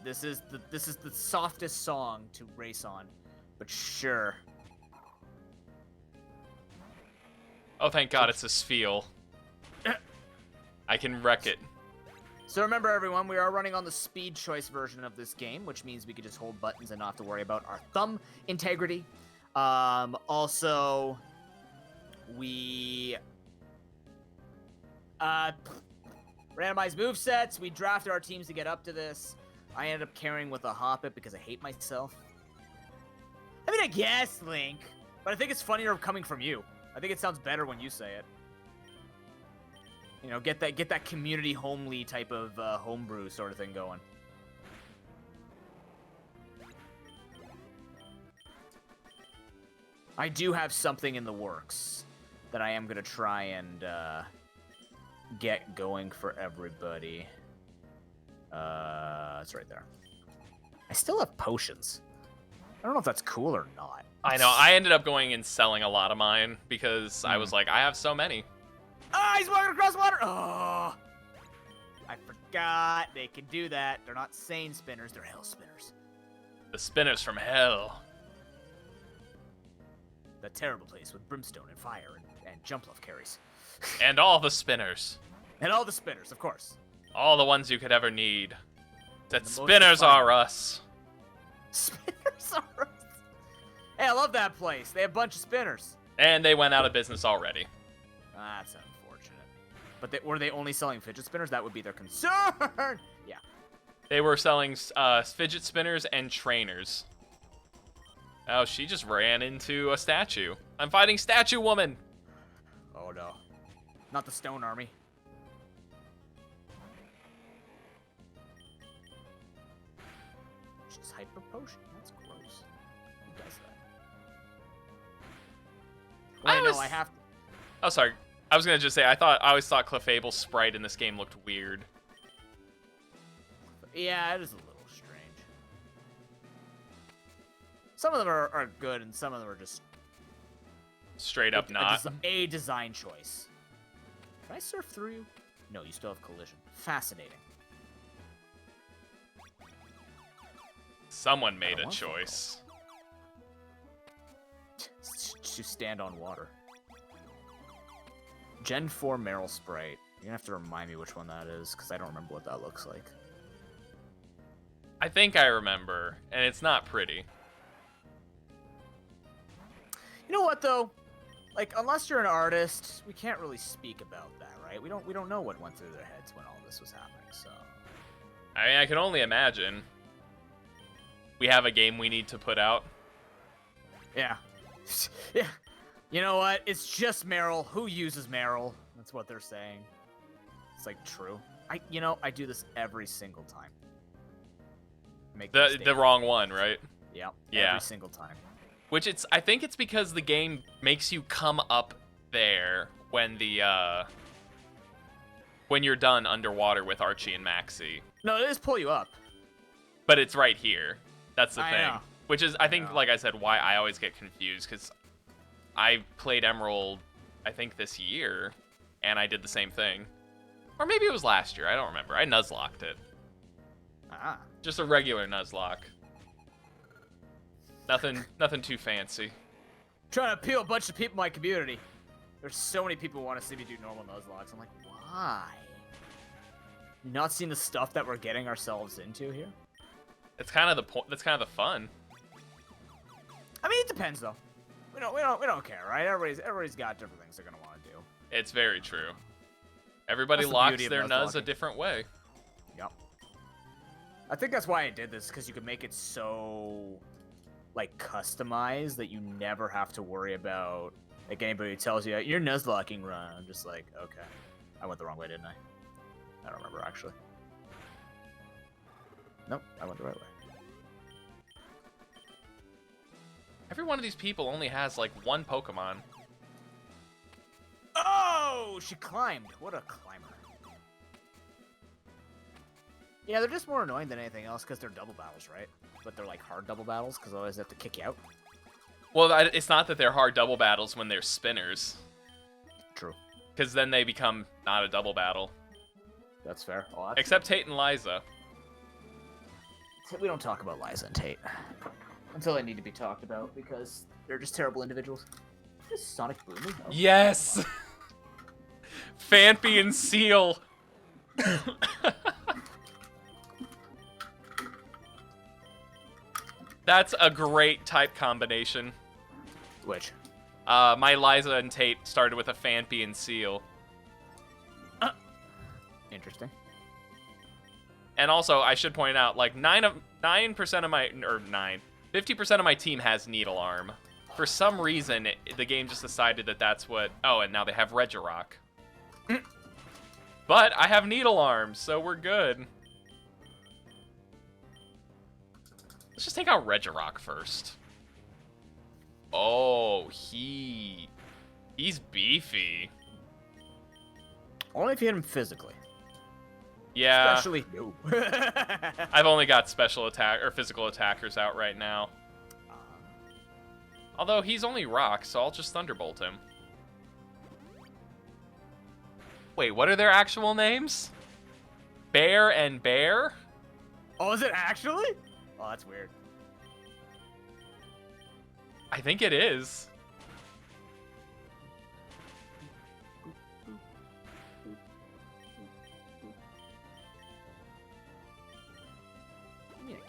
This is the softest song to race on, but sure. Oh, thank God, it's a Spheal. I can wreck it. So remember, everyone, we are running on the speed choice version of this game, which means we can just hold buttons and not have to worry about our thumb integrity. Also, we randomize movesets. We drafted our teams to get up to this. I ended up carrying with a Hoppip because I hate myself. I mean, I guess, Link, but I think it's funnier coming from you. I think it sounds better when you say it. You know, get that community homely type of homebrew sort of thing going. I do have something in the works that I am gonna try and get going for everybody. It's right there. I still have potions. I don't know if that's cool or not. I know. I ended up going and selling a lot of mine because I was like, I have so many. Ah, he's walking across water! Oh! I forgot they can do that. They're not sane spinners, they're hell spinners. The spinners from hell. The terrible place with brimstone and fire and Jumpluff carries. And all the spinners. And all the spinners, of course. All the ones you could ever need. That The most spinners defiant. are us. Spinners are us. Hey, I love that place. They have a bunch of spinners. And they went out of business already. That's unfortunate. But were they only selling fidget spinners? That would be their concern. Yeah. They were selling fidget spinners and trainers. Oh, she just ran into a statue. I'm fighting Statue Woman. Oh no. Not the Stone Army. Just hyper potion. That's gross. Who does that? Wait, no, I have to. Oh, sorry. I was gonna just say I always thought Clefable's sprite in this game looked weird. Yeah, it is a little strange. Some of them are good, and some of them are just Straight up not. a design choice. Can I surf through you? No, you still have collision. Fascinating. Someone made I a want choice. To stand on water. Gen 4 Meryl Sprite. You're gonna have to remind me which one that is, because I don't remember what that looks like. I think I remember, and it's not pretty. You know what, though? Like, unless you're an artist, we can't really speak about that, right? We don't know what went through their heads when all this was happening, so... I mean, I can only imagine. We have a game we need to put out. Yeah. Yeah. You know what? It's just Meryl. Who uses Meryl? That's what they're saying. It's like true. I do this every single time. Make The wrong one, right? Yep. Yeah. Every single time. Which I think it's because the game makes you come up there when when you're done underwater with Archie and Maxie. No, it is pull you up. but it's right here. That's the I thing. know. Which is, I think, know. like I said, why I always get confused, because I played Emerald, I think, this year, and I did the same thing. Or maybe it was last year. I don't remember. I Nuzlocked it. Ah. Just a regular Nuzlocke. Nothing too fancy. Trying to appeal a bunch of people in my community. There's so many people who want to see me do normal Nuzlocks. I'm like, why? You not seeing the stuff that we're getting ourselves into here? It's kind of the point. That's kind of the fun. I mean, it depends though. We don't care, right? Everybody's got different things they're gonna want to do. It's very true. Everybody That's the locks beauty of their Nuz a Nuzlocking. different way. Yep. I think that's why I did this, because you can make it so, like, customized that you never have to worry about, like, anybody who tells you, you're Nuzlocking run. I'm just like, okay. I went the wrong way, didn't I? I don't remember, actually. Nope, I went the right way. Every one of these people only has, like, one Pokemon. Oh, she climbed. What a climber. Yeah, they're just more annoying than anything else because they're double battles, right? But they're like hard double battles because I always have to kick you out. Well, it's not that they're hard double battles when they're spinners. True. Because then they become not a double battle. That's fair. Oh, that's Except Tate and Liza. We don't talk about Liza and Tate until they need to be talked about because they're just terrible individuals. Is Sonic Boom? Oh. Yes! Phanpy and Seal. That's a great type combination. Which? My Liza and Tate started with a Phanpy and Seal. Interesting. And also, I should point out, like 50% of my team has Needle Arm. For some reason, the game just decided that that's what. Oh, and now they have Regirock. But I have Needle Arm, so we're good. Let's just take out Regirock first. Oh, he's beefy. Only if you hit him physically. Yeah. Especially no. I've only got special attack or physical attackers out right now. Although he's only rock, so I'll just Thunderbolt him. Wait, what are their actual names? Bear and Bear? Oh, is it actually? Oh, that's weird. I think it is.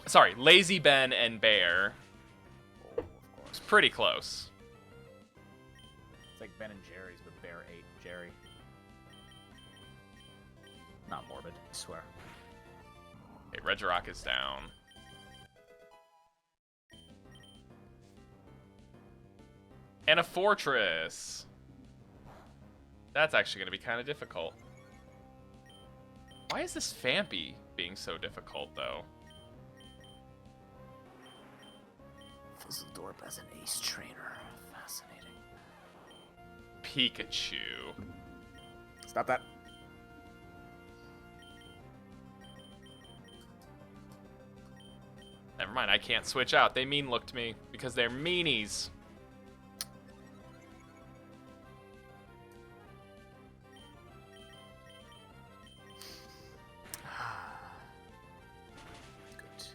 Sorry, Lazy Ben and Bear. Oh, of course. It's pretty close. It's like Ben and Jerry's, but Bear ate Jerry. Not morbid, I swear. Okay, Regirock is down. And a Fortress. That's actually going to be kind of difficult. Why is this Phanpy being so difficult, though? Fizzledorp as an ace trainer. Fascinating. Pikachu. Stop that. Never mind, I can't switch out. They mean-looked me because they're meanies. Good.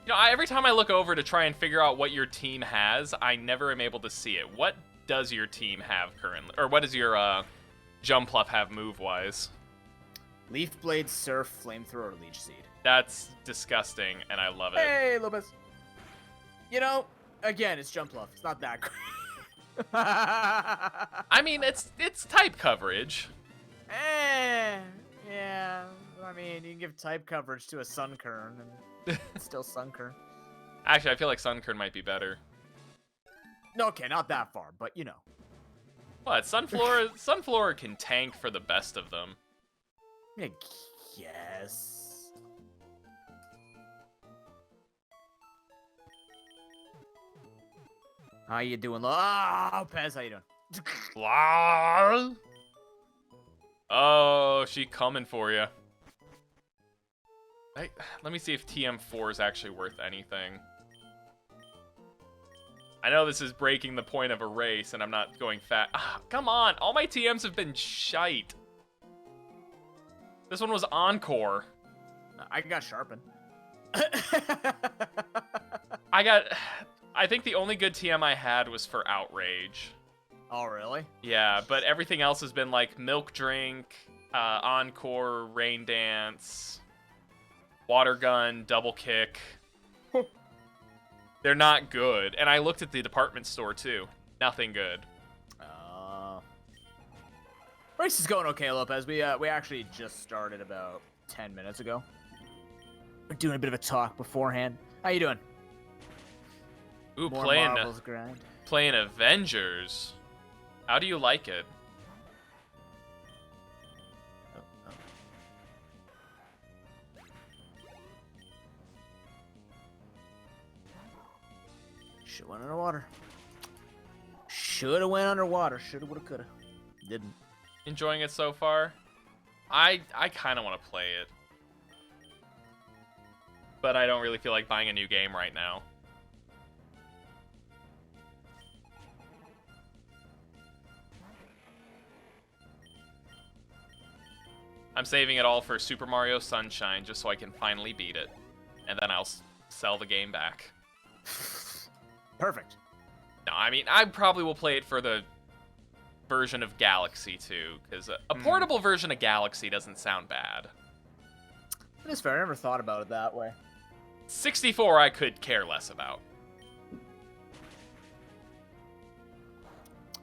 You know, every time I look over to try and figure out what your team has, I never am able to see it. What does your team have currently? Or what does your Jumpluff have move-wise? Leaf Blade, Surf, Flamethrower, or Leech Seed. That's disgusting, and I love it. Hey, Lopez. You know, again, it's Jumpluff. It's not that great. I mean, it's type coverage. Yeah. I mean, you can give type coverage to a Sunkern, and it's still Sunkern. Actually, I feel like Sunkern might be better. Okay, not that far, but you know. What? Sunflora can tank for the best of them. I guess. How you doing, Pez? How you doing? Oh, she coming for you. Let me see if TM4 is actually worth anything. I know this is breaking the point of a race, and I'm not going fast. Ah, come on, all my TMs have been shite. This one was Encore. I got Sharpen. I think the only good TM I had was for Outrage. Oh, really? Yeah, but everything else has been like Milk Drink, Encore, Rain Dance, Water Gun, Double Kick. They're not good. And I looked at the department store too. Nothing good. Race is going okay, Lopez. We actually just started about 10 minutes ago. We're doing a bit of a talk beforehand. How you doing? Ooh, More playing Marvel's grind. playing Avengers. How do you like it? Should went underwater. Shoulda went underwater. Shoulda, woulda, coulda. Didn't. Enjoying it so far? I kind of want to play it. But I don't really feel like buying a new game right now. I'm saving it all for Super Mario Sunshine just so I can finally beat it. And then I'll sell the game back. Perfect. No, I mean, I probably will play it for the version of Galaxy too, because a portable version of Galaxy doesn't sound bad. That is fair. I never thought about it that way. 64 I could care less about.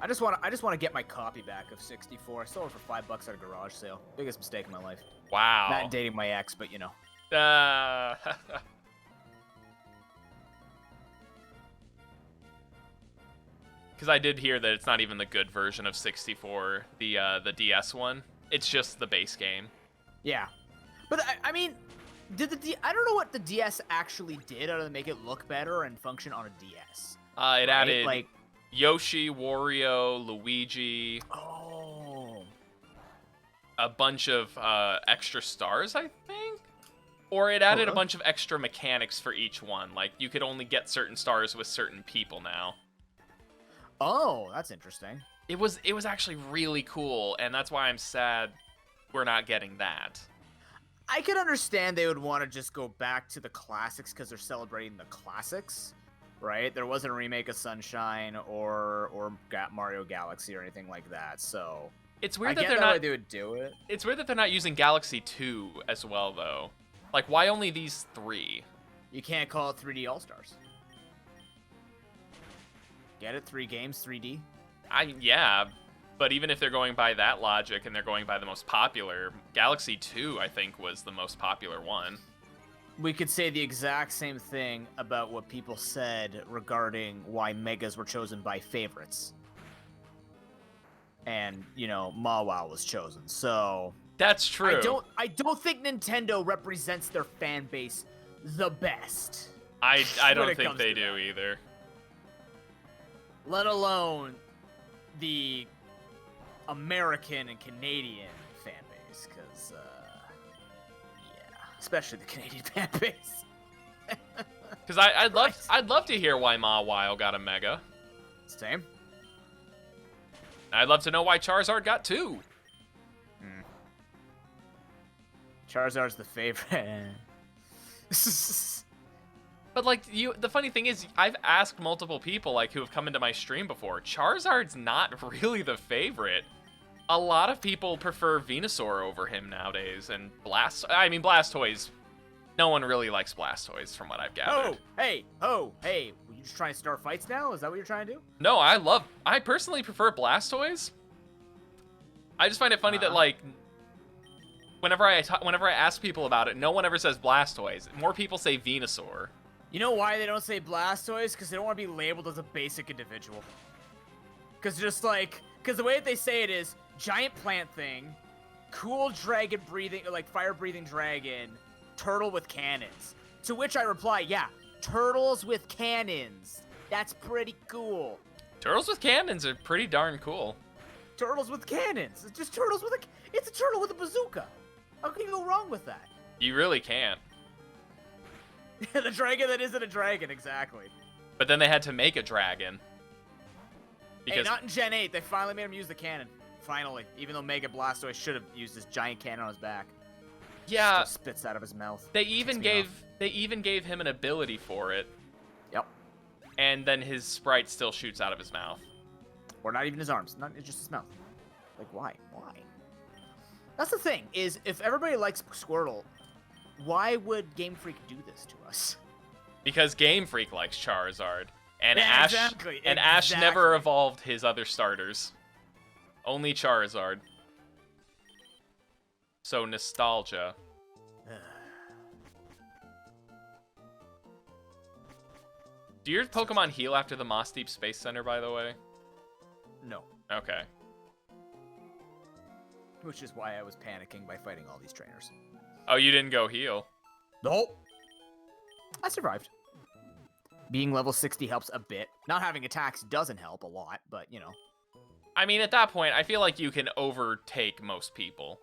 I just want to get my copy back of 64. I sold it for $5 at a garage sale. Biggest mistake of my life. Wow. Not dating my ex, but you know. Because I did hear that it's not even the good version of 64, the DS one. It's just the base game. Yeah, but I mean, I don't know what the DS actually did other than make it look better and function on a DS. It added like Yoshi, Wario, Luigi. Oh. A bunch of extra stars, I think? Or it added a really? bunch of extra mechanics for each one. Like, you could only get certain stars with certain people now. Oh, that's interesting. It was actually really cool, and that's why I'm sad we're not getting that. I could understand they would want to just go back to the classics because they're celebrating the classics, right? There wasn't a remake of Sunshine or Mario Galaxy or anything like that, so It's weird I that get they're that not. way they would do it. It's weird that they're not using Galaxy 2 as well, though. Like, why only these 3? You can't call it 3D All Stars. Get it? 3 games, 3D. Yeah, but even if they're going by that logic and they're going by the most popular, Galaxy 2, I think, was the most popular one. We could say the exact same thing about what people said regarding why Megas were chosen by favorites. And, you know, Mawile was chosen. So That's true. I don't think Nintendo represents their fan base the best. I when don't it think comes they to do that. either. Let alone the American and Canadian fan base, because, yeah, especially the Canadian fan base. Because I'd love to hear why Mawile got a Mega. Same. I'd love to know why Charizard got 2. Charizard's the favorite. But like the funny thing is, I've asked multiple people like who have come into my stream before. Charizard's not really the favorite. A lot of people prefer Venusaur over him nowadays, and Blastoise. No one really likes Blastoise, from what I've gathered. Hey, were you just trying to start fights now? Is that what you're trying to do? No, I personally prefer Blastoise. I just find it funny that like, whenever I ask people about it, no one ever says Blastoise. More people say Venusaur. You know why they don't say Blastoise? Because they don't want to be labeled as a basic individual. Because the way that they say it is giant plant thing, cool dragon breathing, like fire breathing dragon, turtle with cannons. To which I reply, yeah, turtles with cannons. That's pretty cool. Turtles with cannons are pretty darn cool. turtles with cannons. It's just turtles with it's a turtle with a bazooka. How can you go wrong with that? You really can't. The dragon that isn't a dragon, exactly. But then they had to make a dragon. Hey, not in Gen 8. They finally made him use the cannon. Finally. Even though Mega Blastoise should have used this giant cannon on his back. Yeah. Still spits out of his mouth. They even gave him an ability for it. Yep. And then his sprite still shoots out of his mouth. Or not even his arms. It's just his mouth. Like, why? Why? That's the thing, is if everybody likes Squirtle, why would Game Freak do this to us? Because Game Freak likes Charizard. And Yeah, Ash exactly, and Ash never evolved his other starters. Only Charizard. So nostalgia. Do your Pokemon heal after the Moss Deep Space Center, by the way? No. Okay. Which is why I was panicking by fighting all these trainers. Oh, you didn't go heal. Nope. I survived. Being level 60 helps a bit. Not having attacks doesn't help a lot, but, you know. I mean, at that point, I feel like you can overtake most people.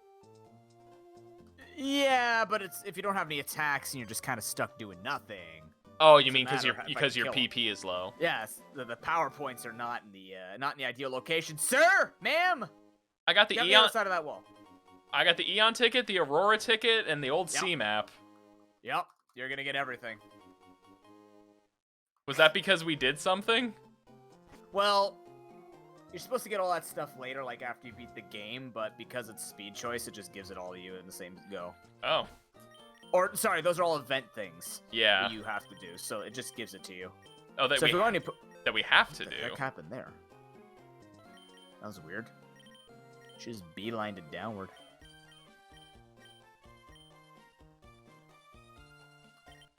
Yeah, but it's if you don't have any attacks and you're just kind of stuck doing nothing. Oh, you mean Doesn't because matter your if I can PP is low. Yes, the power points are not in the ideal location. Sir, ma'am, I got the get on the Eon. other side of that wall. I got the Eon ticket, the Aurora ticket, and the old Yep. C map. Yep, you're gonna get everything. Was that because we did something? Well, you're supposed to get all that stuff later, like after you beat the game, but because it's speed choice, it just gives it all to you in the same go. Oh. Or, sorry, those are all event things Yeah. that you have to do, so it just gives it to you. Oh, that So if you're going to put... we have to What the do. heck happened there? That was weird. She just beelined it downward.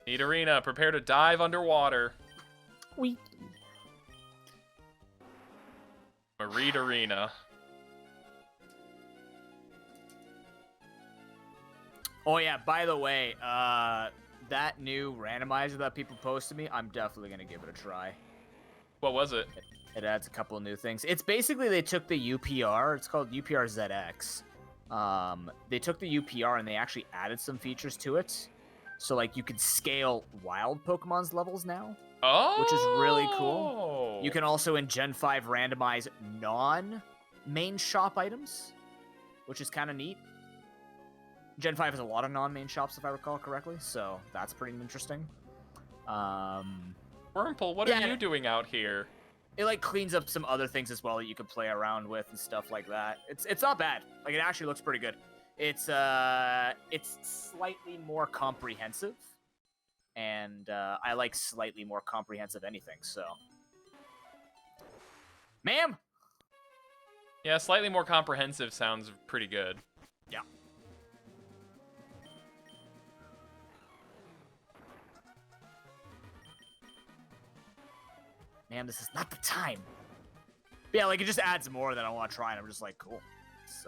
Need arena. Prepare to dive underwater. Wee. Mareed arena. Oh yeah, by the way, that new randomizer that people posted me, I'm definitely gonna give it a try. What was it? It adds a couple of new things. It's basically they took the UPR, it's called UPR ZX. They took the UPR and they actually added some features to it. So like you could scale wild Pokemon's levels now, Oh. which is really cool. You can also in Gen 5 randomize non-main shop items, which is kind of neat. Gen 5 has a lot of non-main shops, if I recall correctly, so that's pretty interesting. Wurmple, what Yeah. are you doing out here? It like cleans up some other things as well that you can play around with and stuff like that. It's not bad. Like it actually looks pretty good. It's slightly more comprehensive, and I like slightly more comprehensive anything. So, ma'am. Yeah, slightly more comprehensive sounds pretty good. Yeah. Man, this is not the time. But yeah, like it just adds more that I want to try, and I'm just like, cool. It's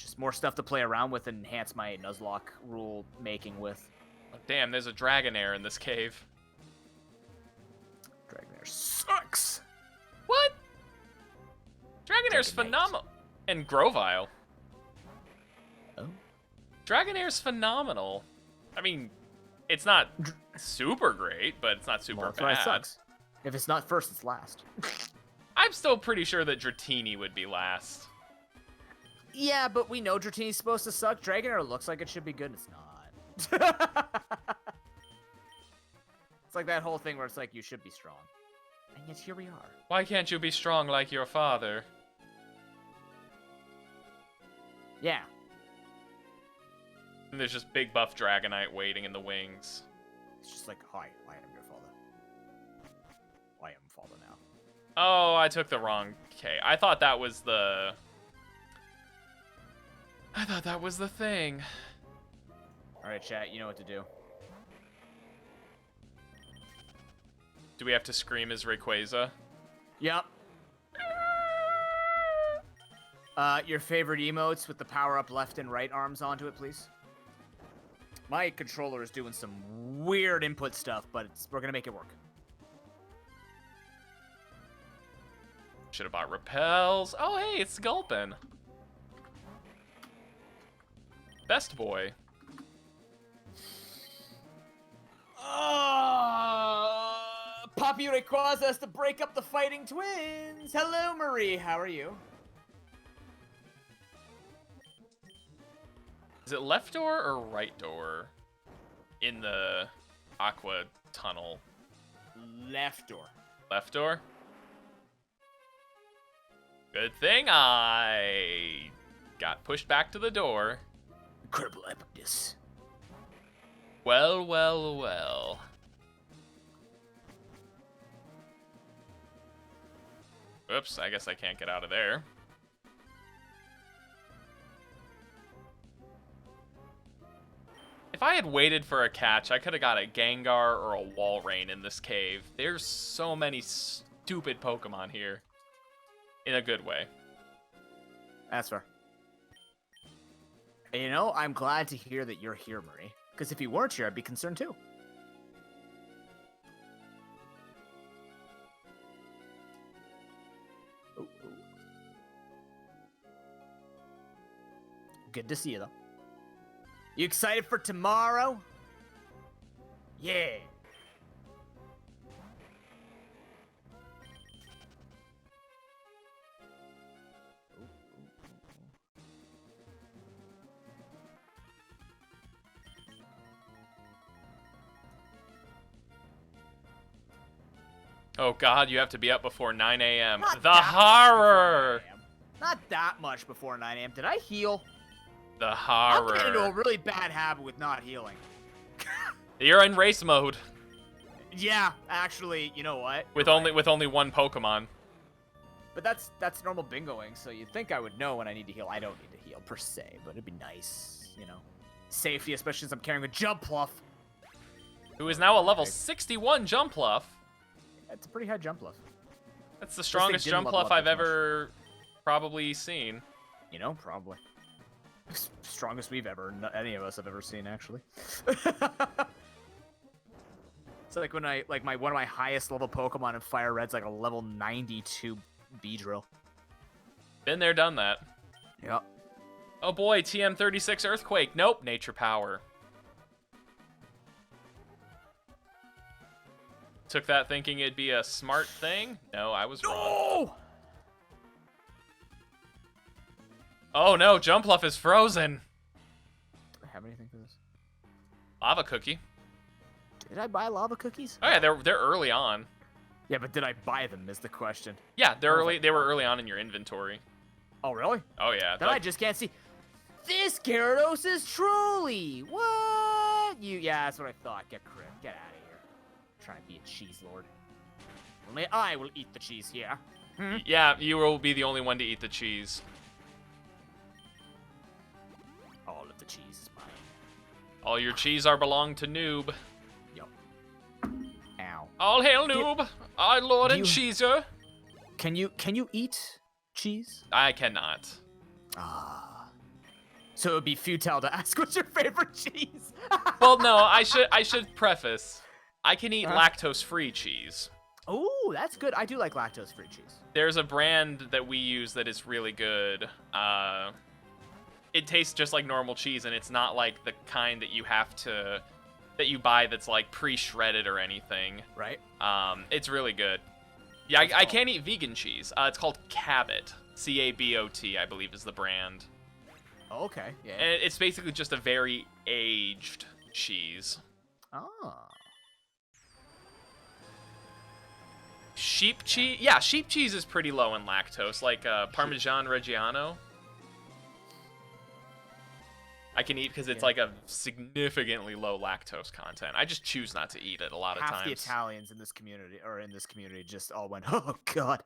just more stuff to play around with and enhance my Nuzlocke rule making with. Oh, damn, there's a Dragonair in this cave. Dragonair sucks. What? Dragonair's Dragonite. phenomenal. And Grovyle. Oh. Dragonair's phenomenal. I mean, it's not super great, but it's not super Well, that's why bad. it sucks. If it's not first, it's last. I'm still pretty sure that Dratini would be last. Yeah, but we know Dratini's supposed to suck. Dragonair looks like it should be good, and it's not. It's like that whole thing where it's like, you should be strong. And yet here we are. Why can't you be strong like your father? Yeah. And there's just big buff Dragonite waiting in the wings. It's just like, hi, I am your father. I am father now. Oh, I took the wrong K. I thought that was the thing. Alright, chat, you know what to do. Do we have to scream as Rayquaza? Yep. Your favorite emotes with the power-up left and right arms onto it, please. My controller is doing some weird input stuff, but we're gonna make it work. Should have bought repels. Oh, hey, it's Gulpin. Best boy. Poppy requires us to break up the fighting twins. Hello, Marie. How are you? Is it left door or right door in the aqua tunnel? Left door. Left door? Good thing I got pushed back to the door. Incredible epicness. Well, well, well. Oops, I guess I can't get out of there. If I had waited for a catch, I could have got a Gengar or a Walrein in this cave. There's so many stupid Pokemon here. In a good way. That's fair. And you know, I'm glad to hear that you're here, Marie. Because if you weren't here, I'd be concerned too. Ooh, ooh. Good to see you, though. You excited for tomorrow? Yeah. Oh god, you have to be up before 9 a.m. Not The that horror! much before 9 a.m. Not that much before 9 a.m. Did I heal? The I'm getting into a horror. really bad habit with not healing. You're in race mode Yeah, actually, you know what? with You're only right. with only one Pokemon. But that's normal bingoing, so you'd think I would know when I need to heal. I don't need to heal per se, but it'd be nice, you know. Safety, especially since I'm carrying a Jumpluff. Who is now a level 61 Jumpluff. It's a pretty high Jumpluff. That's the strongest didn't level Jumpluff up I've as much. ever probably seen. You know, probably. Strongest we've ever, any of us have ever seen, actually. It's like when one of my highest level Pokemon in Fire Red's like a level 92 Beedrill. Been there, done that. Yep. Oh boy, TM36 Earthquake. Nope, Nature Power. Took that thinking it'd be a smart thing? No, I was wrong. No! Oh no, Jumpluff is frozen. Do I have anything for this? Lava Cookie. Did I buy lava cookies? Oh yeah, they're early on. Yeah, but did I buy them is the question. Yeah, they're I was early. like, They were early on in your inventory. Oh, really? Oh yeah. Then I just can't see. This Gyarados is truly. What? Yeah, that's what I thought. Get out of here. Trying to be a cheese lord. Only I will eat the cheese here. Hmm? Yeah, you will be the only one to eat the cheese. All of the cheese is mine. All your cheese are belong to Noob. Yup. Ow. All hail Noob, our lord do and you- cheeser. Can you eat cheese? I cannot. Ah. So it would be futile to ask what's your favorite cheese. Well, no, I should preface. I can eat lactose-free cheese. Ooh, that's good. I do like lactose-free cheese. There's a brand that we use that is really good. It tastes just like normal cheese, and it's not like the kind that you buy that's like pre-shredded or anything. Right? It's really good. Yeah, I can't eat vegan cheese. It's called Cabot. C-A-B-O-T, I believe, is the brand. Oh, okay. Yeah. And it's basically just a very aged cheese. Ah. Sheep cheese? Yeah, sheep cheese is pretty low in lactose, like Parmesan Reggiano. I can eat because it's like a significantly low lactose content. I just choose not to eat it a lot of Half times. the Italians in this community, just all went, oh, God.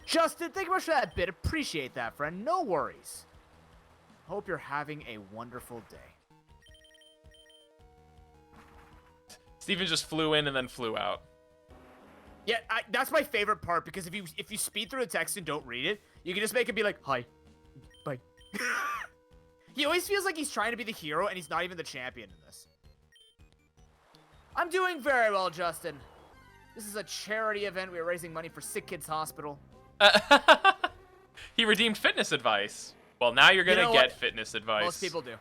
Justin, thank you much for that bit. Appreciate that, friend. No worries. Hope you're having a wonderful day. Steven just flew in and then flew out. Yeah, that's my favorite part, because if you speed through the text and don't read it, you can just make it be like, hi, bye. He always feels like he's trying to be the hero, and he's not even the champion in this. I'm doing very well, Justin. This is a charity event. We are raising money for Sick Kids Hospital. He redeemed fitness advice. Well, now you're gonna get fitness advice. Most people do.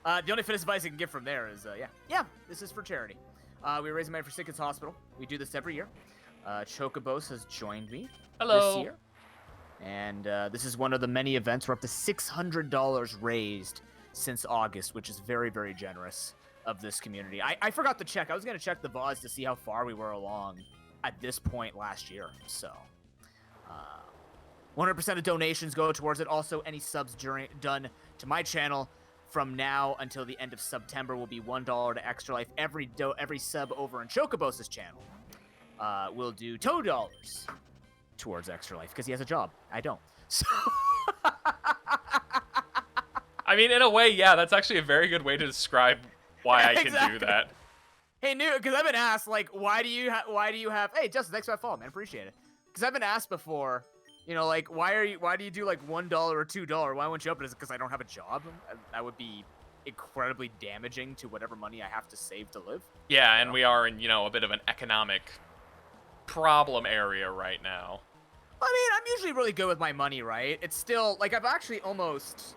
The only fitness advice I can get from there is, yeah, this is for charity. We're raising money for Sick Kids Hospital. We do this every year. Chocobos has joined me this year. And this is one of the many events where up to $600 raised since August, which is very, very generous of this community. I forgot to check. I was going to check the VODs to see how far we were along at this point last year. So, 100% of donations go towards it. Also, any subs done to my channel from now until the end of September will be $1 to Extra Life. Every sub over in Chocobos' channel will do $2 towards Extra Life because he has a job. I don't. So. I mean, in a way, yeah, that's actually a very good way to describe why I can do that. Hey, because I've been asked, like, why do you have? Hey, Justin, thanks for that follow, man. Appreciate it. Because I've been asked before, you know, like, why do you do like $1 or $2? Why won't you up it? Is it because I don't have a job? That would be incredibly damaging to whatever money I have to save to live. Yeah, and we are in, a bit of an economic problem area right now. I mean, I'm usually really good with my money, right? It's still, like, I've actually almost,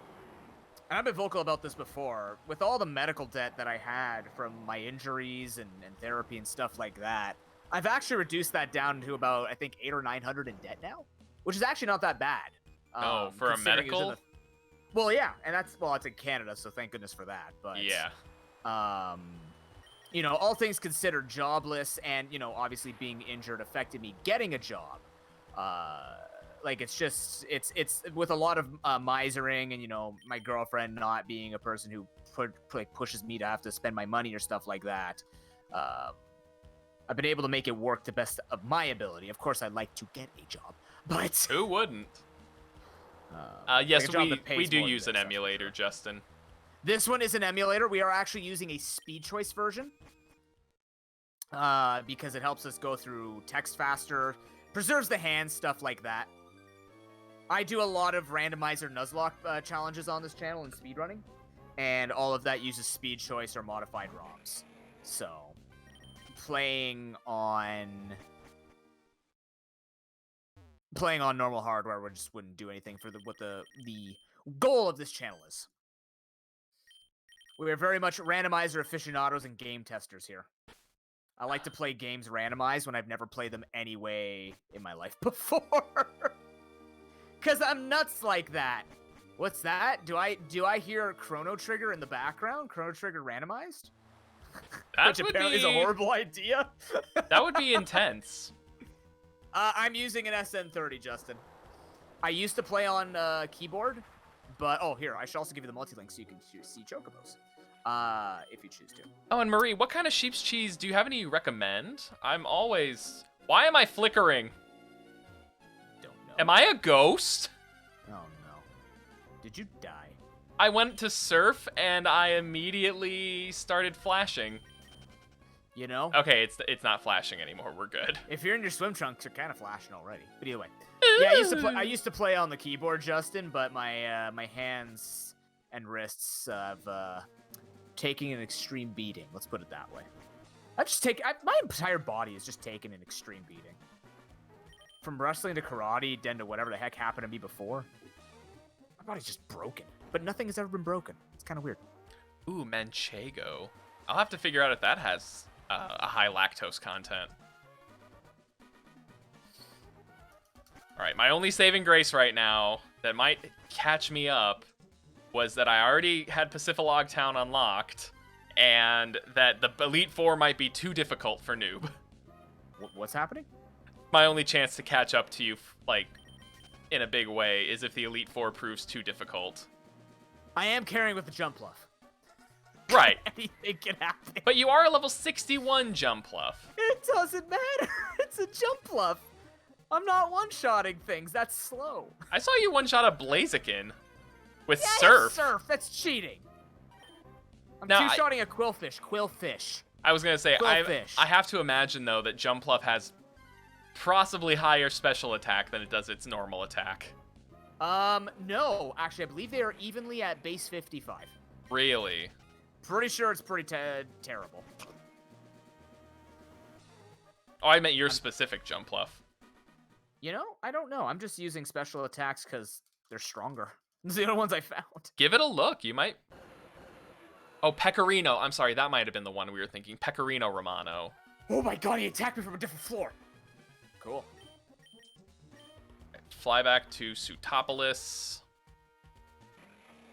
and I've been vocal about this before, with all the medical debt that I had from my injuries and therapy and stuff like that, I've actually reduced that down to about, I think, 800 or 900 in debt now, which is actually not that bad. Oh, for a medical? Well, yeah, and it's in Canada, so thank goodness for that, but... Yeah. All things considered, jobless and, obviously being injured affected me getting a job. It's with a lot of misering and, my girlfriend not being a person who pushes me to have to spend my money or stuff like that. I've been able to make it work to best of my ability. Of course, I'd like to get a job, but... Who wouldn't? Yes, we do use an emulator, Justin. This one is an emulator. We are actually using a speed choice version. Because it helps us go through text faster, preserves the hands, stuff like that. I do a lot of randomizer Nuzlocke challenges on this channel and speedrunning, and all of that uses speed choice or modified ROMs. So, playing on normal hardware just wouldn't do anything for what the goal of this channel is. We are very much randomizer aficionados and game testers here. I like to play games randomized when I've never played them anyway in my life before. Cause I'm nuts like that. What's that? Do I hear Chrono Trigger in the background? Chrono Trigger randomized? Which apparently is a horrible idea. That would be intense. I'm using an SN30, Justin. I used to play on keyboard, but here, I should also give you the multi-link so you can see Chocobos. If you choose to. Oh, and Marie, what kind of sheep's cheese do you have any you recommend? Why am I flickering? Don't know. Am I a ghost? Oh no. Did you die? I went to surf and I immediately started flashing. You know? Okay, it's not flashing anymore. We're good. If you're in your swim trunks, you're kind of flashing already. But either way. Yeah, I used to play on the keyboard, Justin, but my hands and wrists have taking an extreme beating. Let's put it that way. My entire body is just taking an extreme beating. From wrestling to karate, then to whatever the heck happened to me before. My body's just broken. But nothing has ever been broken. It's kind of weird. Ooh, Manchego. I'll have to figure out if that has a high lactose content. Alright, my only saving grace right now that might catch me up was that I already had Pacifilog Town unlocked, and that the Elite Four might be too difficult for Noob. What's happening? My only chance to catch up to you, in a big way, is if the Elite Four proves too difficult. I am carrying with the jump fluff. Right. Anything can happen. But you are a level 61 jump fluff. It doesn't matter. It's a jump fluff. I'm not one-shotting things. That's slow. I saw you one-shot a Blaziken. With yeah, surf. Surf. That's cheating. I'm now, two-shotting a Quillfish. Quillfish. I was going to say, Quillfish. I have to imagine, though, that Jumpluff has possibly higher special attack than it does its normal attack. No. Actually, I believe they are evenly at base 55. Really? Pretty sure it's pretty terrible. Oh, I meant your specific Jumpluff. You know, I don't know. I'm just using special attacks because they're stronger. These are the only ones I found. Give it a look. You might... Oh, Pecorino. I'm sorry, that might have been the one we were thinking. Pecorino Romano. Oh my god, he attacked me from a different floor. Cool. Fly back to Sutopolis.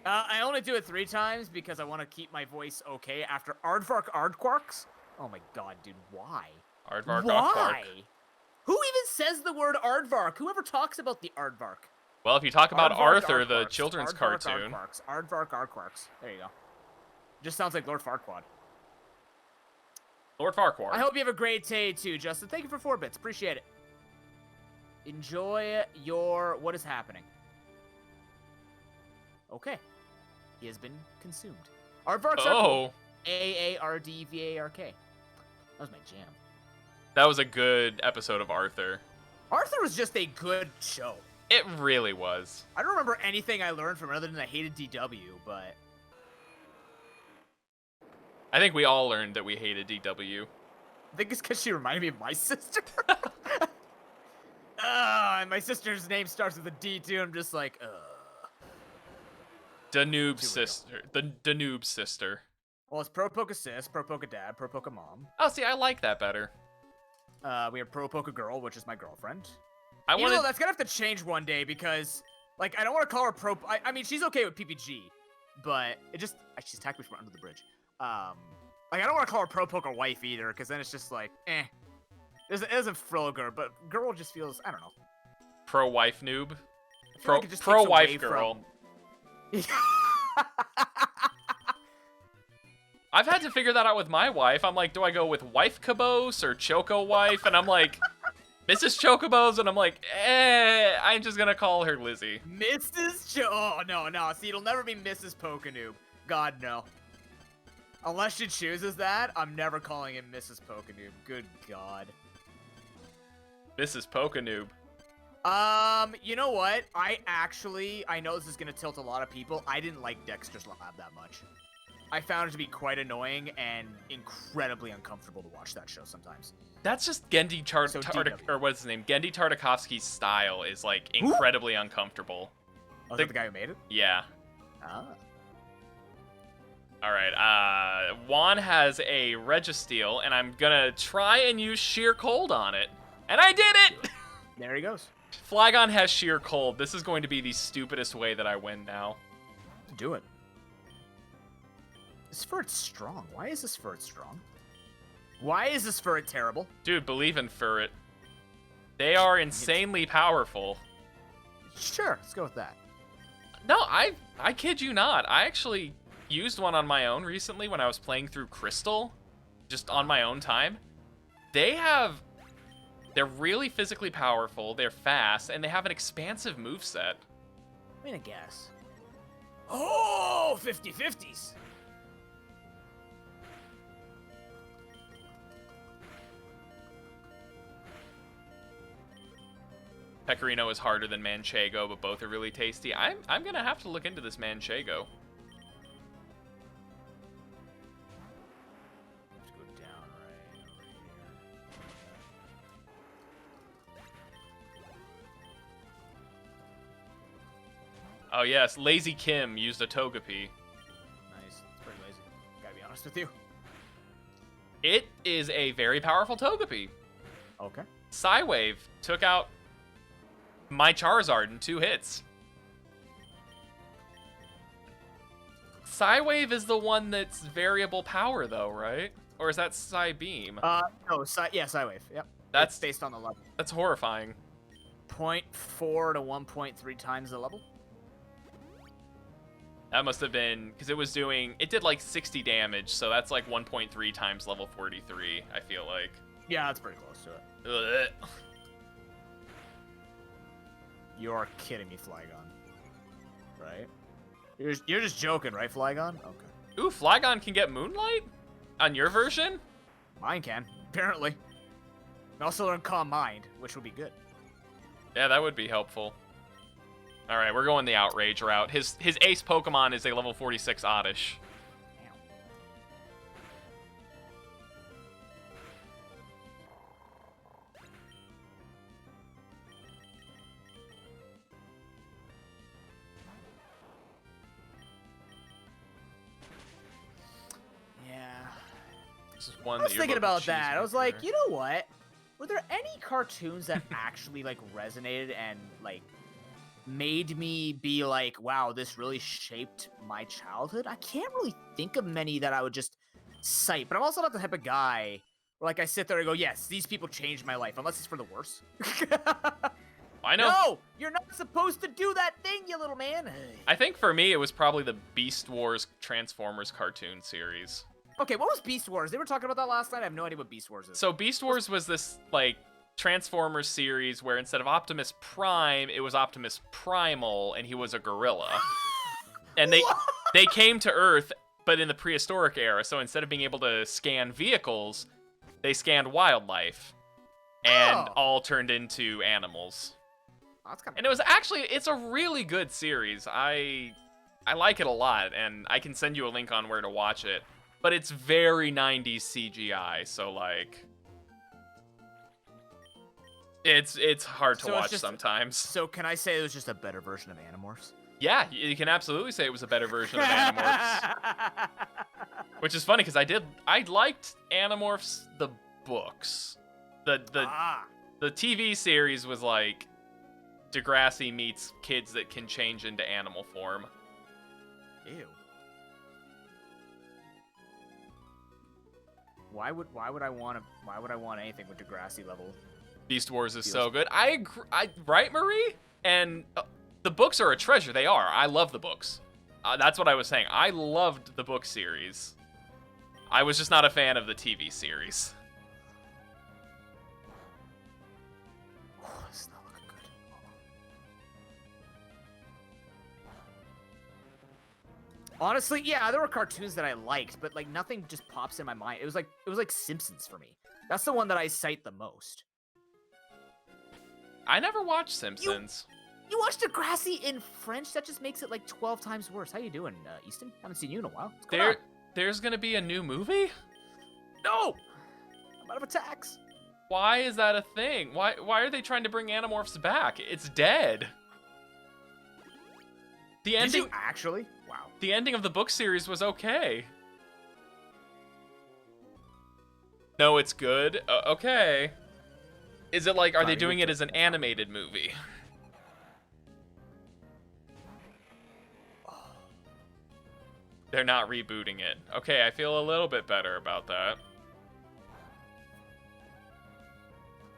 I only do it 3 times because I want to keep my voice okay after Aardvark Aardquarks. Oh my god, dude, why? Aardvark, Why? Aardvark. Who even says the word Aardvark? Whoever talks about the Aardvark? Well, if you talk about Aardvark, Arthur, the Aardvarks, children's Aardvark, cartoon. Aardvarks, Aardvark Aardquarks. There you go. Just sounds like Lord Farquaad. Lord Farquaad. I hope you have a great day too, Justin. Thank you for 4 bits. Appreciate it. Enjoy your... What is happening? Okay. He has been consumed. Aardvarks are cool. A-A-R-D-V-A-R-K. That was my jam. That was a good episode of Arthur. Arthur was just a good show. It really was. I don't remember anything I learned from it other than I hated DW, but... I think we all learned that we hated DW. I think it's because she reminded me of my sister. And my sister's name starts with a D too. I'm just like, Danube sister. The Danube sister. Well, it's ProPokeSis, ProPokeDad, ProPokemom. Oh, see, I like that better. We have ProPokegirl, which is my girlfriend. I Even wanted... though that's gonna have to change one day because, like, I don't want to call her I mean, she's okay with PPG, but it just she's attacked me from under the bridge. Like, I don't want to call her ProPoke wife either, because then it's just like, eh. It doesn't frill girl, but girl just feels, I don't know. Pro-wife noob? I feel like it just takes Pro-wife away girl. from- I've had to figure that out with my wife. I'm like, do I go with wife Cabos or Choco wife? And I'm like, Mrs. Chocobos, and I'm like, I'm just gonna call her Lizzie. Oh, no. See, it'll never be Mrs. PokeNoob. God, no. Unless she chooses that, I'm never calling him Mrs. PokeNoob. Good God. Mrs. PokeNoob. You know what? I know this is gonna tilt a lot of people. I didn't like Dexter's Lab that much. I found it to be quite annoying and incredibly uncomfortable to watch that show sometimes. That's just Gendy or what's his name? Gendy Tartakovsky's style is like incredibly uncomfortable. Oh, is that the guy who made it? Yeah. Ah. All right. Juan has a Registeel, and I'm gonna try and use Sheer Cold on it, and I did it. There he goes. Flygon has Sheer Cold. This is going to be the stupidest way that I win now. Do it. This Furret's strong. Why is this Furret strong? Why is this Furret terrible? Dude, believe in Furret. They are insanely powerful. Sure, let's go with that. No, I kid you not. I actually used one on my own recently when I was playing through Crystal, just on my own time. They're really physically powerful, they're fast, and they have an expansive moveset. I mean, I guess. Oh, 50-50s. Pecorino is harder than Manchego, but both are really tasty. I'm gonna have to look into this Manchego. Let's go down right here. Oh yes, Lazy Kim used a Togepi. Nice. It's pretty lazy. Gotta be honest with you. It is a very powerful Togepi. Okay. Psywave took out my Charizard in 2 hits. Psywave is the one that's variable power, though, right? Or is that Psybeam? No, Psywave. Yep. That's It's based on the level. That's horrifying. 0.4 to 1.3 times the level. That must have been because it did like 60 damage, so that's like 1.3 times level 43. I feel like. Yeah, that's pretty close to it. Ugh. You're kidding me, Flygon. Right? You're just joking, right, Flygon? Okay. Ooh, Flygon can get Moonlight on your version. Mine can, apparently. And also learn Calm Mind, which would be good. Yeah, that would be helpful. All right, we're going the Outrage route. His ace Pokemon is a level 46 Oddish. Damn. This is one I was that you're thinking both about that. I was like, cheesemaker. you know what? Were there any cartoons that actually like resonated and like made me be like, wow, this really shaped my childhood? I can't really think of many that I would just cite, but I'm also not the type of guy where like I sit there and go, yes, these people changed my life, unless it's for the worse. I know. No, you're not supposed to do that thing, you little man. I think for me, it was probably the Beast Wars Transformers cartoon series. Okay, what was Beast Wars? They were talking about that last night. I have no idea what Beast Wars is. So Beast Wars was this, like, Transformers series where instead of Optimus Prime, it was Optimus Primal, and he was a gorilla. And they came to Earth, but in the prehistoric era, so instead of being able to scan vehicles, they scanned wildlife. And all turned into animals. Oh, that's kind of And it was actually, it's a really good series. I like it a lot, and I can send you a link on where to watch it. But it's very 90s CGI, so like it's hard to So it's watch just- sometimes. So can I say it was just a better version of Animorphs? Yeah, you can absolutely say it was a better version of Animorphs. Which is funny because I liked Animorphs the books. The TV series was like Degrassi meets kids that can change into animal form. Ew. Why would I want anything with Degrassi level? Beast Wars is so good. I agree, right, Marie? And the books are a treasure. They are. I love the books. That's what I was saying. I loved the book series. I was just not a fan of the TV series. Oh, this is not looking good. Honestly, yeah, there were cartoons that I liked, but like nothing just pops in my mind. It was like Simpsons for me. That's the one that I cite the most. I never watched Simpsons. You watched Degrassi in French? That just makes it like 12 times worse. How you doing, Easton? Haven't seen you in a while. What's going on? There's gonna be a new movie? No! I'm out of attacks. Why is that a thing? Why are they trying to bring Animorphs back? It's dead. The Did ending you actually? Wow. The ending of the book series was okay. No, it's good. Okay. Is it like, are they doing it as an animated movie? They're not rebooting it. Okay, I feel a little bit better about that.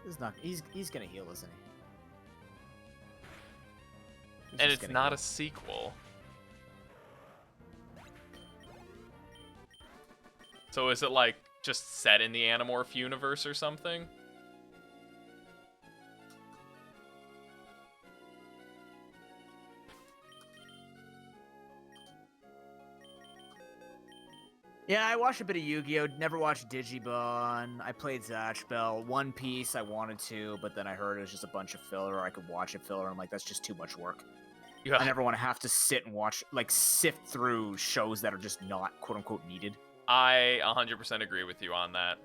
This is not. He's gonna heal, isn't he? He's And just it's gonna not heal. a sequel. So is it like just set in the Animorph universe or something? Yeah, I watched a bit of Yu-Gi-Oh! Never watched Digimon. I played Zatch Bell. One Piece I wanted to, but then I heard it was just a bunch of filler. I could watch it filler. I'm like, that's just too much work. Yeah. I never want to have to sit and watch, like, sift through shows that are just not quote-unquote needed. I 100% agree with you on that.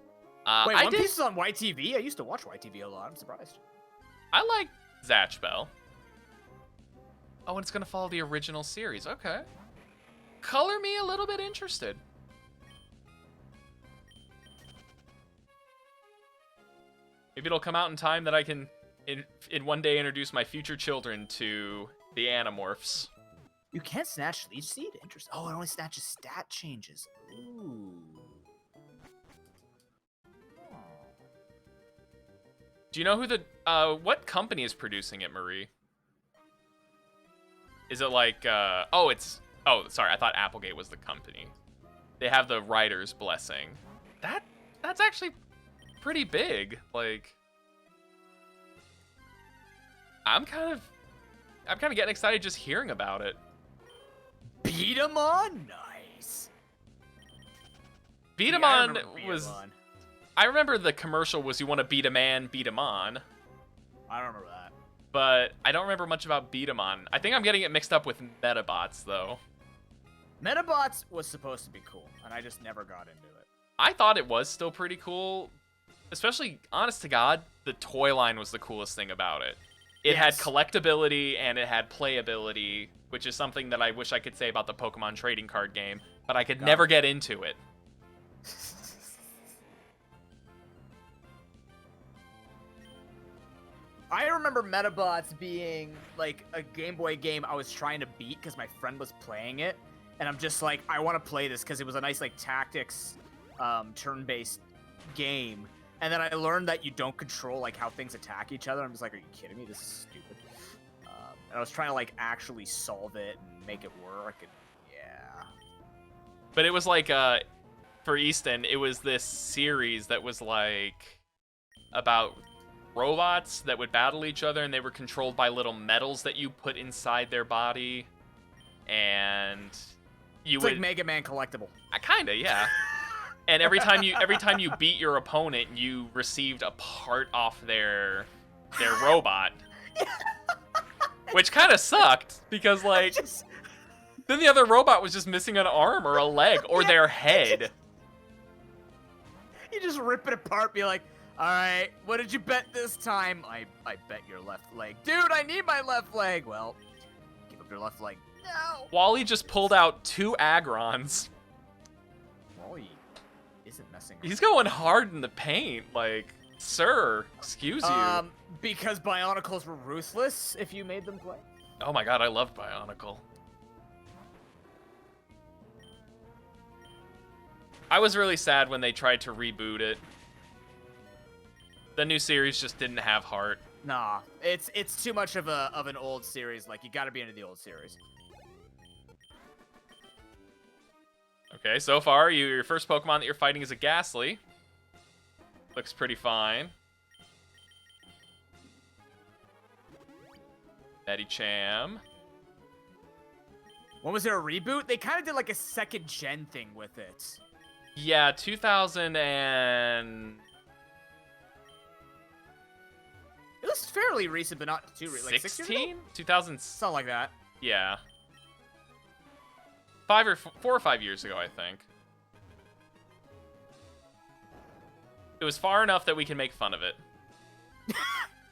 Wait, I One did- Piece is on YTV? I used to watch YTV a lot. I'm surprised. I like Zatch Bell. Oh, and it's gonna follow the original series. Okay. Color me a little bit interested. Maybe it'll come out in time that I can, in one day, introduce my future children to the Animorphs. You can't snatch Leech Seed? Interesting. Oh, it only snatches stat changes. Ooh. Do you know who what company is producing it, Marie? Is it like, oh, sorry, I thought Applegate was the company. They have the writer's blessing. That's actually pretty big. Like, I'm kind of getting excited just hearing about it. Beat 'em on? Nice. Beat 'em Yeah, I on remember Beat 'em was, on. I remember the commercial was you want to beat a man, beat 'em on. I don't remember that. But I don't remember much about beat 'em on. I think I'm getting it mixed up with Metabots, though. Metabots was supposed to be cool, and I just never got into it. I thought it was still pretty cool. Especially, honest to God, the toy line was the coolest thing about it. It had Yes. collectability and it had playability, which is something that I wish I could say about the Pokemon trading card game, but I could never get into it. I remember Metabots being like a Game Boy game I was trying to beat because my friend was playing it, and I'm just like, I want to play this because it was a nice like tactics, turn-based game. And then I learned that you don't control like how things attack each other. I'm just like, are you kidding me? This is stupid. And I was trying to like actually solve it and make it work. And yeah. But it was like, for Easton, it was this series that was like about robots that would battle each other, and they were controlled by little metals that you put inside their body, and you It's would like Mega Man collectible. kinda, yeah. And every time you beat your opponent, you received a part off their robot, which kind of sucked because like then the other robot was just missing an arm or a leg or their head. You just rip it apart, be like, all right, what did you bet this time? I bet your left leg. Dude, I need my left leg. Well, give up your left leg. No. Wally just pulled out 2 Agrons. Wally isn't messing. He's going hard in the paint, like, sir, excuse you. Because Bionicles were ruthless if you made them play. Oh my god, I love Bionicle. I was really sad when they tried to reboot it. The new series just didn't have heart. Nah, it's too much of an old series. Like, you gotta be into the old series. Okay, so far, your first Pokemon that you're fighting is a Ghastly. Looks pretty fine. Medicham. When was there a reboot? They kind of did like a second gen thing with it. Yeah, 2000 and... It was fairly recent, but not too recent. Like 6 years ago? 16? 2000... Something like that. Yeah. 4 or 5 years ago, I think. It was far enough that we can make fun of it.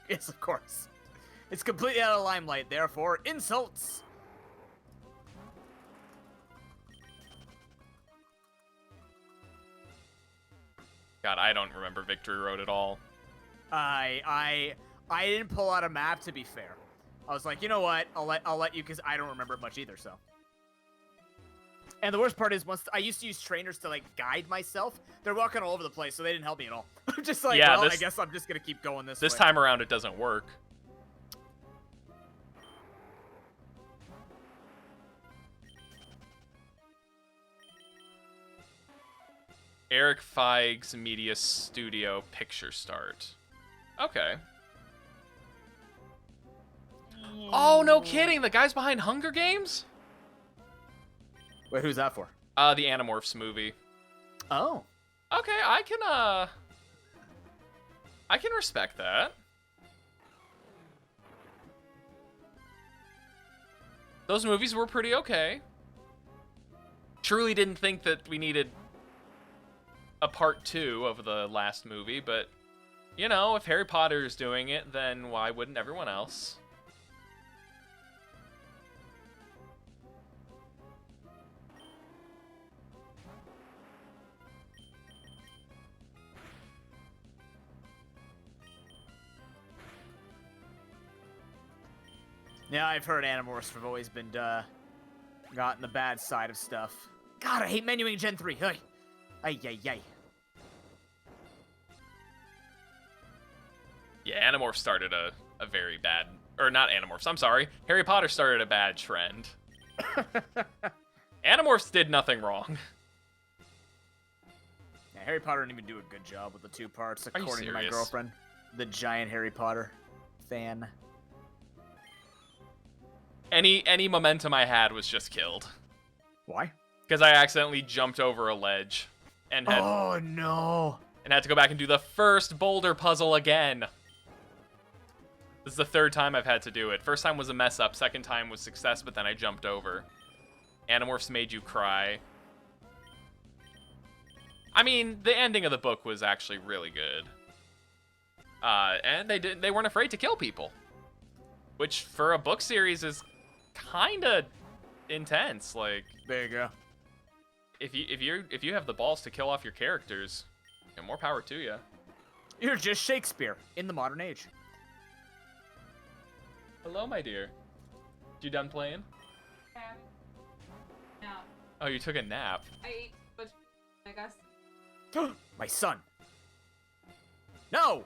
Yes, of course. It's completely out of limelight, therefore, insults. God, I don't remember Victory Road at all. I didn't pull out a map, to be fair. I was like, you know what? I'll let you, because I don't remember it much either, so. And the worst part is, once I used to use trainers to, like, guide myself, they're walking all over the place, so they didn't help me at all. I'm just like, yeah, well, I guess I'm just going to keep going this way. This time around, it doesn't work. Eric Feig's Media Studio picture start. Okay. Oh, no kidding! The guy's behind Hunger Games? Wait, who's that for? The Animorphs movie. Oh. Okay, I can respect that. Those movies were pretty okay. Truly didn't think that we needed a part 2 of the last movie, but, you know, if Harry Potter is doing it, then why wouldn't everyone else? Yeah, I've heard Animorphs have always been, gotten the bad side of stuff. God, I hate menuing Gen 3. Hey. Ay, ay, ay. Yeah, Animorphs started a very bad... Or not Animorphs, I'm sorry. Harry Potter started a bad trend. Animorphs did nothing wrong. Yeah, Harry Potter didn't even do a good job with the 2 parts, Are you according to my serious? girlfriend. The giant Harry Potter fan. Any momentum I had was just killed. Why? Because I accidentally jumped over a ledge. And had, Oh, no. and had to go back and do the first boulder puzzle again. This is the 3rd time I've had to do it. First time was a mess up, 2nd time was success, but then I jumped over. Animorphs made you cry. I mean, the ending of the book was actually really good. And they weren't afraid to kill people. Which, for a book series, is kinda intense. Like, There you go. if you have the balls to kill off your characters, more power to you. You're just Shakespeare in the modern age. Hello, my dear. You done playing? No. Oh, you took a nap. I ate too much, I guess. My son. No!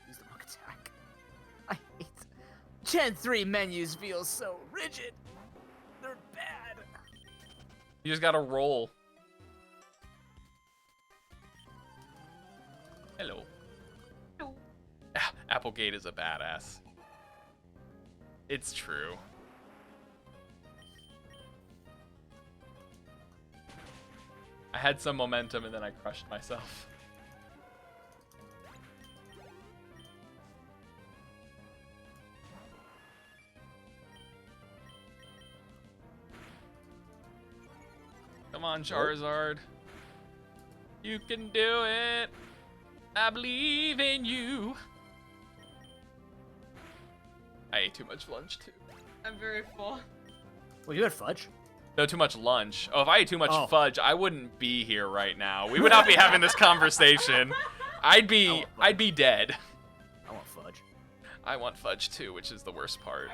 Use the wrong attack. I hate Gen 3 menus feel so rigid. They're bad. You just gotta roll. Hello. No. Applegate is a badass. It's true. I had some momentum and then I crushed myself. Come on, Charizard. You can do it. I believe in you. I ate too much lunch too. I'm very full. Well, you had fudge. No, too much lunch. Oh, if I ate too much Oh. fudge, I wouldn't be here right now. We would not be having this conversation. I'd be dead. I want fudge. I want fudge too, which is the worst part.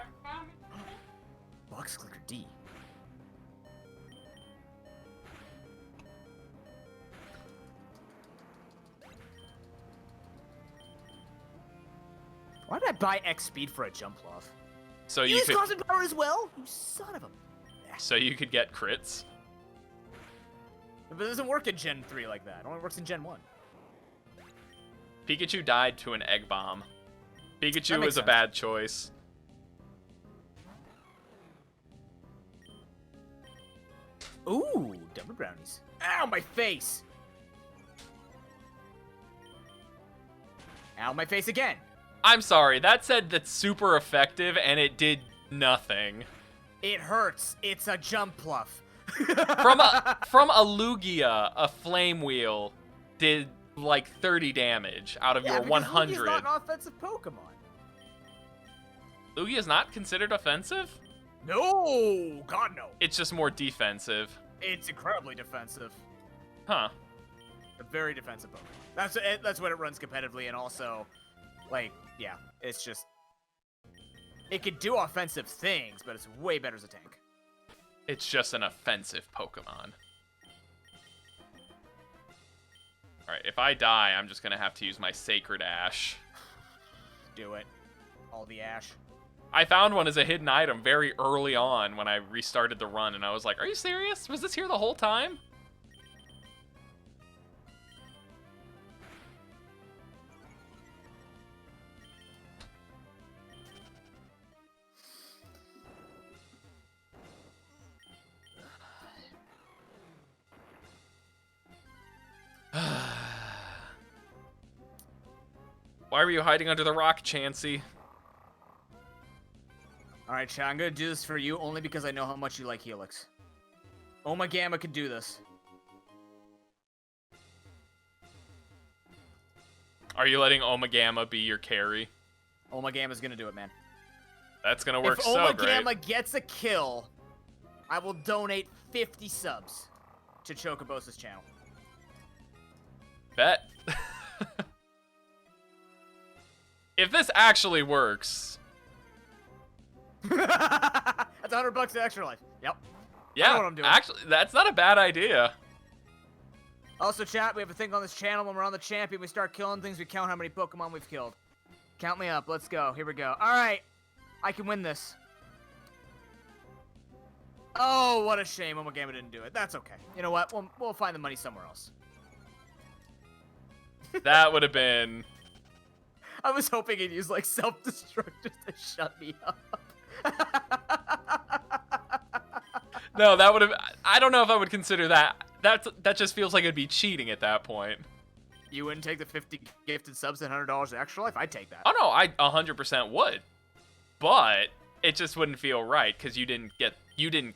Box clicker D. Why did I buy X speed for a jump off? So You you use could constant power as well? You son of a... so you could get crits. But it doesn't work in Gen 3 like that. It only works in Gen 1. Pikachu died to an egg bomb. Pikachu makes was a sense. bad choice. Ooh, double brownies. Ow, my face! Ow, my face again. I'm sorry, that said that's super effective and it did nothing. It hurts. It's a jump pluff. From a Lugia, a flame wheel did like 30 damage out of your because 100. Lugia's not an offensive Pokemon. Lugia is not considered offensive? No, God no. It's just more defensive. It's incredibly defensive. Huh. A very defensive Pokemon. That's what it runs competitively, and also, like, yeah, it's just it could do offensive things, but it's way better as a tank. It's just an offensive Pokemon. Alright, if I die, I'm just gonna have to use my Sacred Ash. Do it. All the ash. I found one as a hidden item very early on when I restarted the run, and I was like, are you serious? Was this here the whole time? Why were you hiding under the rock, Chansey? Alright, Chad, I'm gonna do this for you only because I know how much you like Helix. Oma Gamma can do this. Are you letting Oma Gamma be your carry? Oma Gamma's gonna do it, man. That's gonna work If so Oma great. Gamma gets a kill, I will donate 50 subs to Chocobo's channel. Bet. If this actually works, That's $100 extra life. Yep. yeah, what I'm doing. actually, that's not a bad idea. Also, chat, we have a thing on this channel. When we're on the champion, we start killing things. We count how many Pokemon we've killed. Count me up. Let's go. Here we go. All right. I can win this. Oh, what a shame. Oma Gamma didn't do it. That's okay. You know what? We'll find the money somewhere else. That would have been... I was hoping he'd use, like, self-destruct just to shut me up. No, that would have... I don't know if I would consider that. That just feels like it'd be cheating at that point. You wouldn't take the 50 gifted subs and $100 extra life? I'd take that. Oh no, I 100% would. But it just wouldn't feel right because you didn't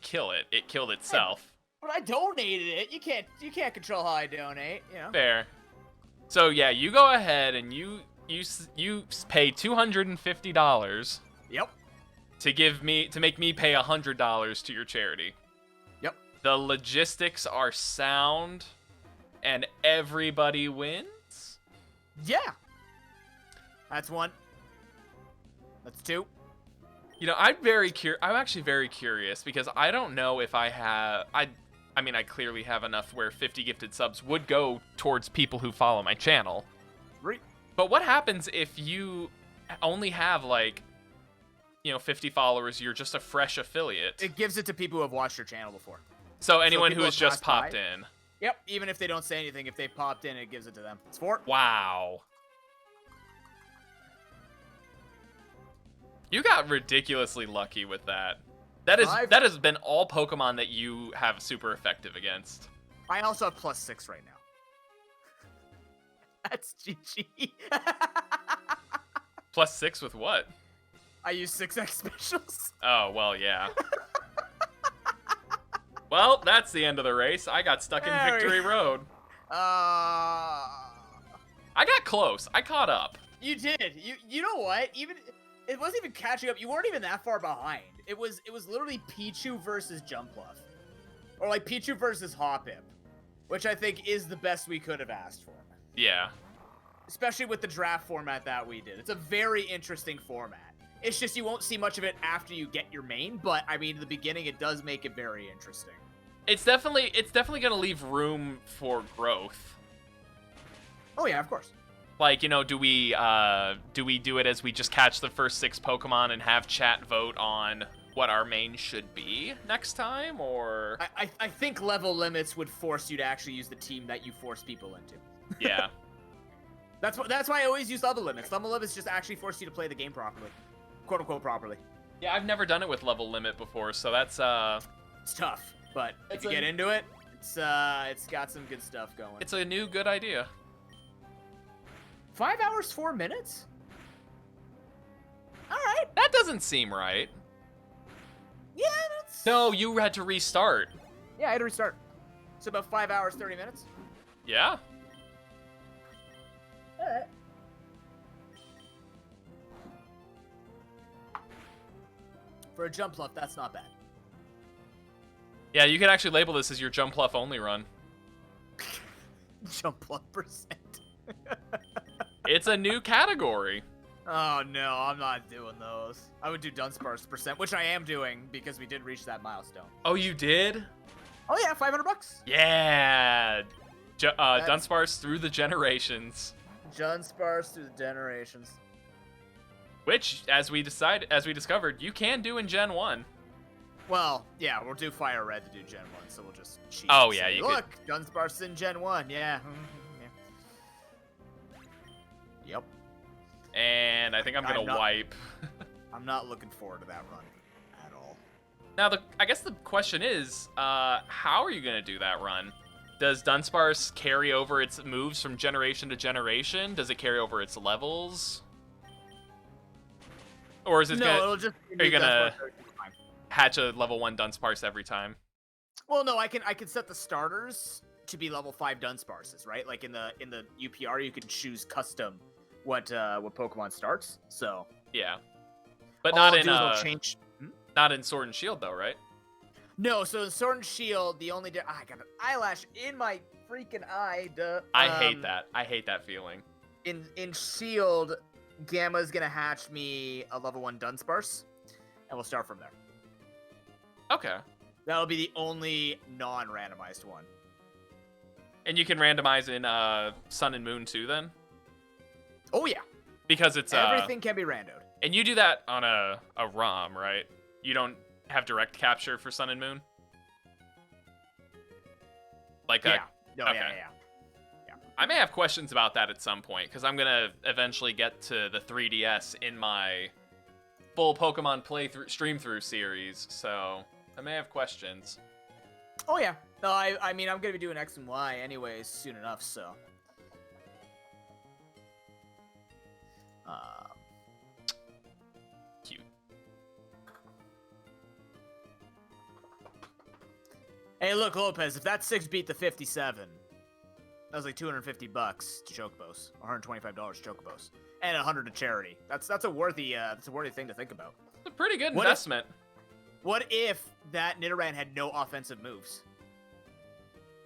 kill it. It killed itself. But I donated it. You can't control how I donate, you know. Fair. So yeah, you go ahead and you pay $250 Yep. to make me pay $100 to your charity. Yep. The logistics are sound and everybody wins? Yeah. That's one. That's two. You know, I'm actually very curious because I don't know if I have. I mean, I clearly have enough where 50 gifted subs would go towards people who follow my channel. Right. But what happens if you only have like, 50 followers? You're just a fresh affiliate. It gives it to people who have watched your channel before. So anyone people who has have just passed popped by. in. Yep. Even if they don't say anything, if they popped in, it gives it to them. It's for. Wow. You got ridiculously lucky with that. That has been all Pokemon that you have super effective against. I also have +6 right now. That's GG. +6 with what? I use 6x specials. Oh, well, yeah. Well, that's the end of the race. I got stuck in Victory Road. I got close. I caught up. You did. You know what? It wasn't even catching up. You weren't even that far behind. It was literally Pichu versus Jumpluff. Or like Pichu versus Hoppip. Which I think is the best we could have asked for. Yeah. Especially with the draft format that we did. It's a very interesting format. It's just you won't see much of it after you get your main, but I mean in the beginning it does make it very interesting. It's definitely gonna leave room for growth. Oh yeah, of course. Like, do we do it as we just catch the first 6 Pokemon and have chat vote on what our main should be next time, or? I think level limits would force you to actually use the team that you force people into. Yeah. That's why I always use level limits. Level limits just actually force you to play the game properly. Quote unquote properly. Yeah, I've never done it with level limit before, so that's It's tough, but if you get into it, it's got some good stuff going. It's a new good idea. 5 hours, 4 minutes? Alright. That doesn't seem right. Yeah, that's... No, you had to restart. Yeah, I had to restart. So about 5 hours, 30 minutes? Yeah. Alright. For a Jumpluff, that's not bad. Yeah, you can actually label this as your Jumpluff only run. Jumpluff percent. It's a new category. Oh no, I'm not doing those. I would do Dunsparce percent, which I am doing because we did reach that milestone. Oh, you did? Oh yeah, $500. Yeah. Dunsparce through the generations. Dunsparce through the generations. Which, as we discovered, you can do in Gen 1. Well, yeah, we'll do Fire Red to do Gen 1, so we'll just cheat. Oh, and yeah, say, you look, Dunsparce in Gen 1, yeah. Yep. And I think I'm gonna wipe. I'm not looking forward to that run at all. Now, I guess the question is, how are you gonna do that run? Does Dunsparce carry over its moves from generation to generation? Does it carry over its levels? Or is it it'll just are you gonna hatch a level 1 Dunsparce every time? Well, no, I can set the starters to be level 5 Dunsparces, right? Like in the UPR, you can choose custom what Pokemon starts. So yeah, but all not I'll in do is change. not in Sword and Shield though, right? No, so in Sword and Shield, the only I got an eyelash in my freaking eye. Duh. I hate that. I hate that feeling. In Shield, Gamma's gonna hatch me a level 1 Dunsparce, and we'll start from there. Okay. That'll be the only non-randomized one. And you can randomize in Sun and Moon too, then? Oh yeah. Because it's everything can be randoed. And you do that on a ROM, right? You don't have direct capture for Sun and Moon? Like yeah. No, okay. Yeah. I may have questions about that at some point, because I'm gonna eventually get to the 3DS in my full Pokemon stream through series, so I may have questions. Oh yeah. No, I mean I'm gonna be doing X and Y anyways soon enough, so. Cute. Hey, look, Lopez. If that 6 beat the 57, that was like $250 to Chocobos, $125 to Chocobos, and 100 to charity. That's a worthy thing to think about. It's a pretty good investment. What if that Nidoran had no offensive moves?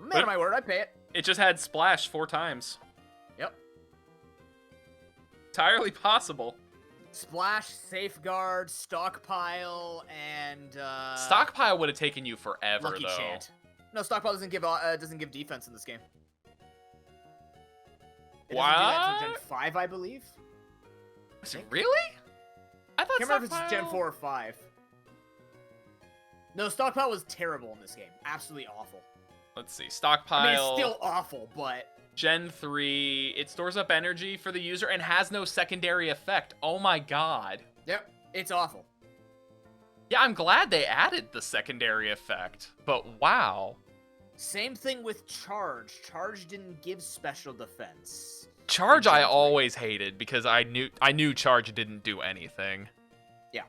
Man of my word, I'd pay it. It just had Splash 4 times. Yep. Entirely possible. Splash, Safeguard, Stockpile, and Stockpile would have taken you forever, Lucky though. Chant. No, Stockpile doesn't give defense in this game. It doesn't do that until Gen 5, I believe. Is it really? I thought Can't remember if Stockpile... it's Gen 4 or 5. No, Stockpile was terrible in this game. Absolutely awful. Let's see. Stockpile... I mean, it's still awful, but... Gen 3, it stores up energy for the user and has no secondary effect. Oh my god. Yep, it's awful. Yeah, I'm glad they added the secondary effect, but wow. Same thing with Charge. Charge didn't give special defense. Charge I always hated because I knew Charge didn't do anything. Yeah.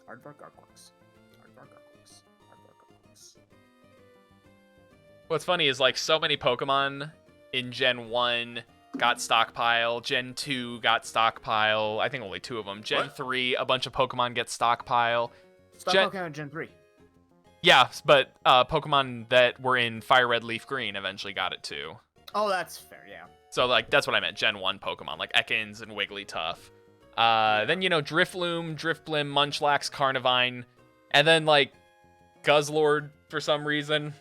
Aardvark Arquax. Aardvark Arquax. Aardvark Arquax. What's funny is like so many Pokemon in Gen 1 got Stockpile, Gen 2 got Stockpile, I think only 2 of them. Gen 3, a bunch of Pokemon get Stockpile. Stockpile came out in Gen 3. Yeah, but Pokemon that were in Fire Red, Leaf Green eventually got it too. Oh, that's fair, yeah. So, like, that's what I meant. Gen 1 Pokemon, like Ekans and Wigglytuff. Then, you know, Drifloon, Drifblim, Munchlax, Carnivine. And then, like, Guzzlord for some reason.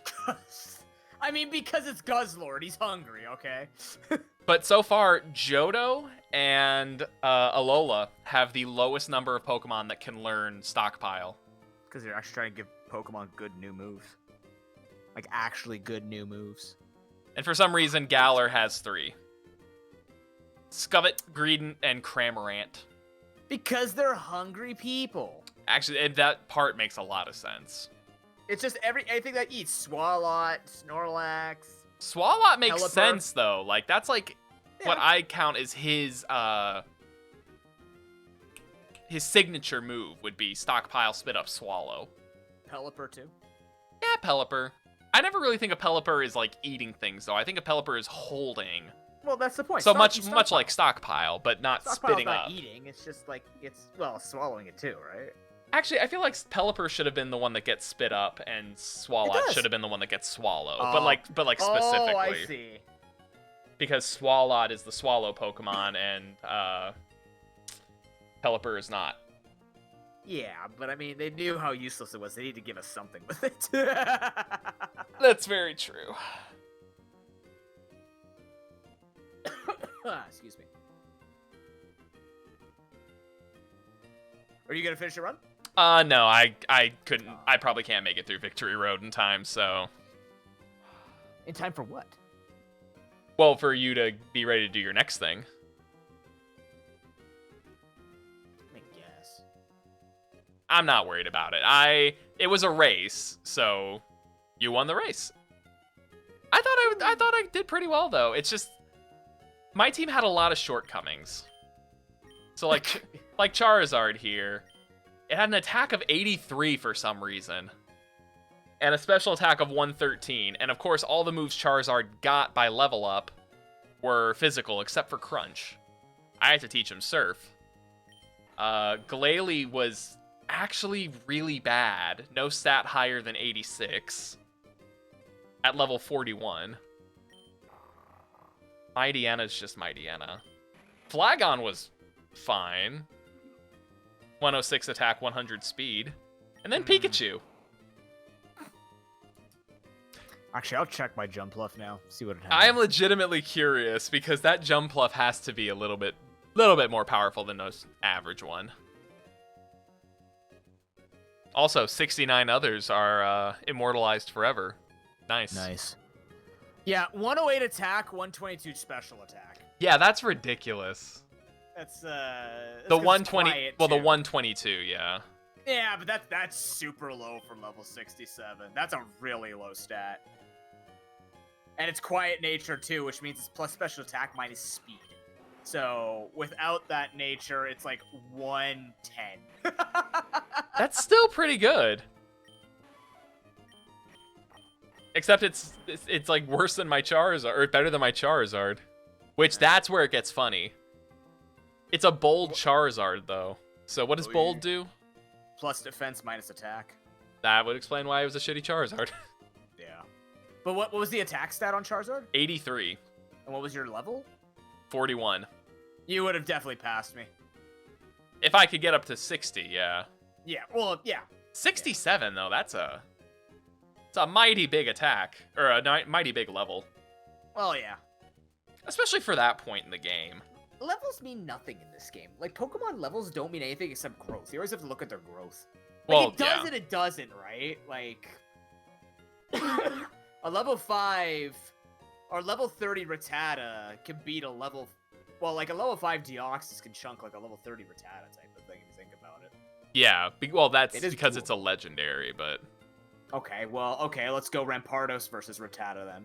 I mean, because it's Guzzlord. He's hungry, okay? But so far, Johto and Alola have the lowest number of Pokemon that can learn Stockpile. Because they're actually trying to give Pokemon good new moves. Like, actually good new moves. And for some reason, Galar has 3. Scubbit, Greedent, and Cramorant. Because they're hungry people. Actually, that part makes a lot of sense. It's just anything that eats. Swalot, Snorlax. Swalot makes Pelipper. sense, though. Like, that's like what Yeah. I count as his signature move would be Stockpile, Spit Up, Swallow. Pelipper, too. Yeah, Pelipper. I never really think of Pelipper as, like, eating things, though. I think of Pelipper as holding. Well, that's the point. So much like Stockpile, but not Stockpile's spitting not up. eating. It's just like, swallowing it, too, right? Actually, I feel like Pelipper should have been the one that gets spit up, and Swalot does. should have been the one that gets swallowed. Oh. But like specifically. Oh, I see. Because Swalot is the swallow Pokemon, and Pelipper is not. Yeah, but I mean, they knew how useless it was. They need to give us something with it. That's very true. Excuse me. Are you gonna finish your run? No, I couldn't. I probably can't make it through Victory Road in time, so. In time for what? Well, for you to be ready to do your next thing. I guess. I'm not worried about it. It was a race, so you won the race. I thought I did pretty well, though. It's just my team had a lot of shortcomings. So like Charizard here, it had an attack of 83 for some reason, and a special attack of 113. And of course, all the moves Charizard got by level up were physical, except for Crunch. I had to teach him Surf. Glalie was actually really bad. No stat higher than 86 at level 41. Mightyana's just Mightyena. Flagon was fine. 106 attack, 100 speed. And then Pikachu. Actually, I'll check my jump bluff now. See what it has. I am legitimately curious because that Jumpluff has to be a little bit more powerful than the average one. Also, 69 others are immortalized forever. Nice. Nice. Yeah, 108 attack, 122 special attack. Yeah, that's ridiculous. That's The 120, well, the 122, yeah. Yeah, but that's super low for level 67. That's a really low stat. And it's quiet nature too, which means it's plus special attack minus speed. So without that nature, it's like 110. That's still pretty good. Except it's like worse than my Charizard, or better than my Charizard. Which, that's where it gets funny. It's a bold Charizard, though. So what does bold do? Plus defense minus attack. That would explain why it was a shitty Charizard. Yeah. But what was the attack stat on Charizard? 83. And what was your level? 41. You would have definitely passed me. If I could get up to 60, yeah. Yeah, well, yeah. 67 though, it's a mighty big attack, or a mighty big level, Well, yeah. especially for that point in the game. Levels mean nothing in this game. Like, Pokemon levels don't mean anything except growth. You always have to look at their growth. Like, Well, it does and it doesn't, right? Like, a level 5 or level 30 Rattata can beat a level... Well, like, a level 5 Deoxys can chunk like a level 30 Rattata type of thing, if you think about it. Yeah, well, that's because cool. it's a legendary, but... Okay, well, let's go Rampardos versus Rattata then.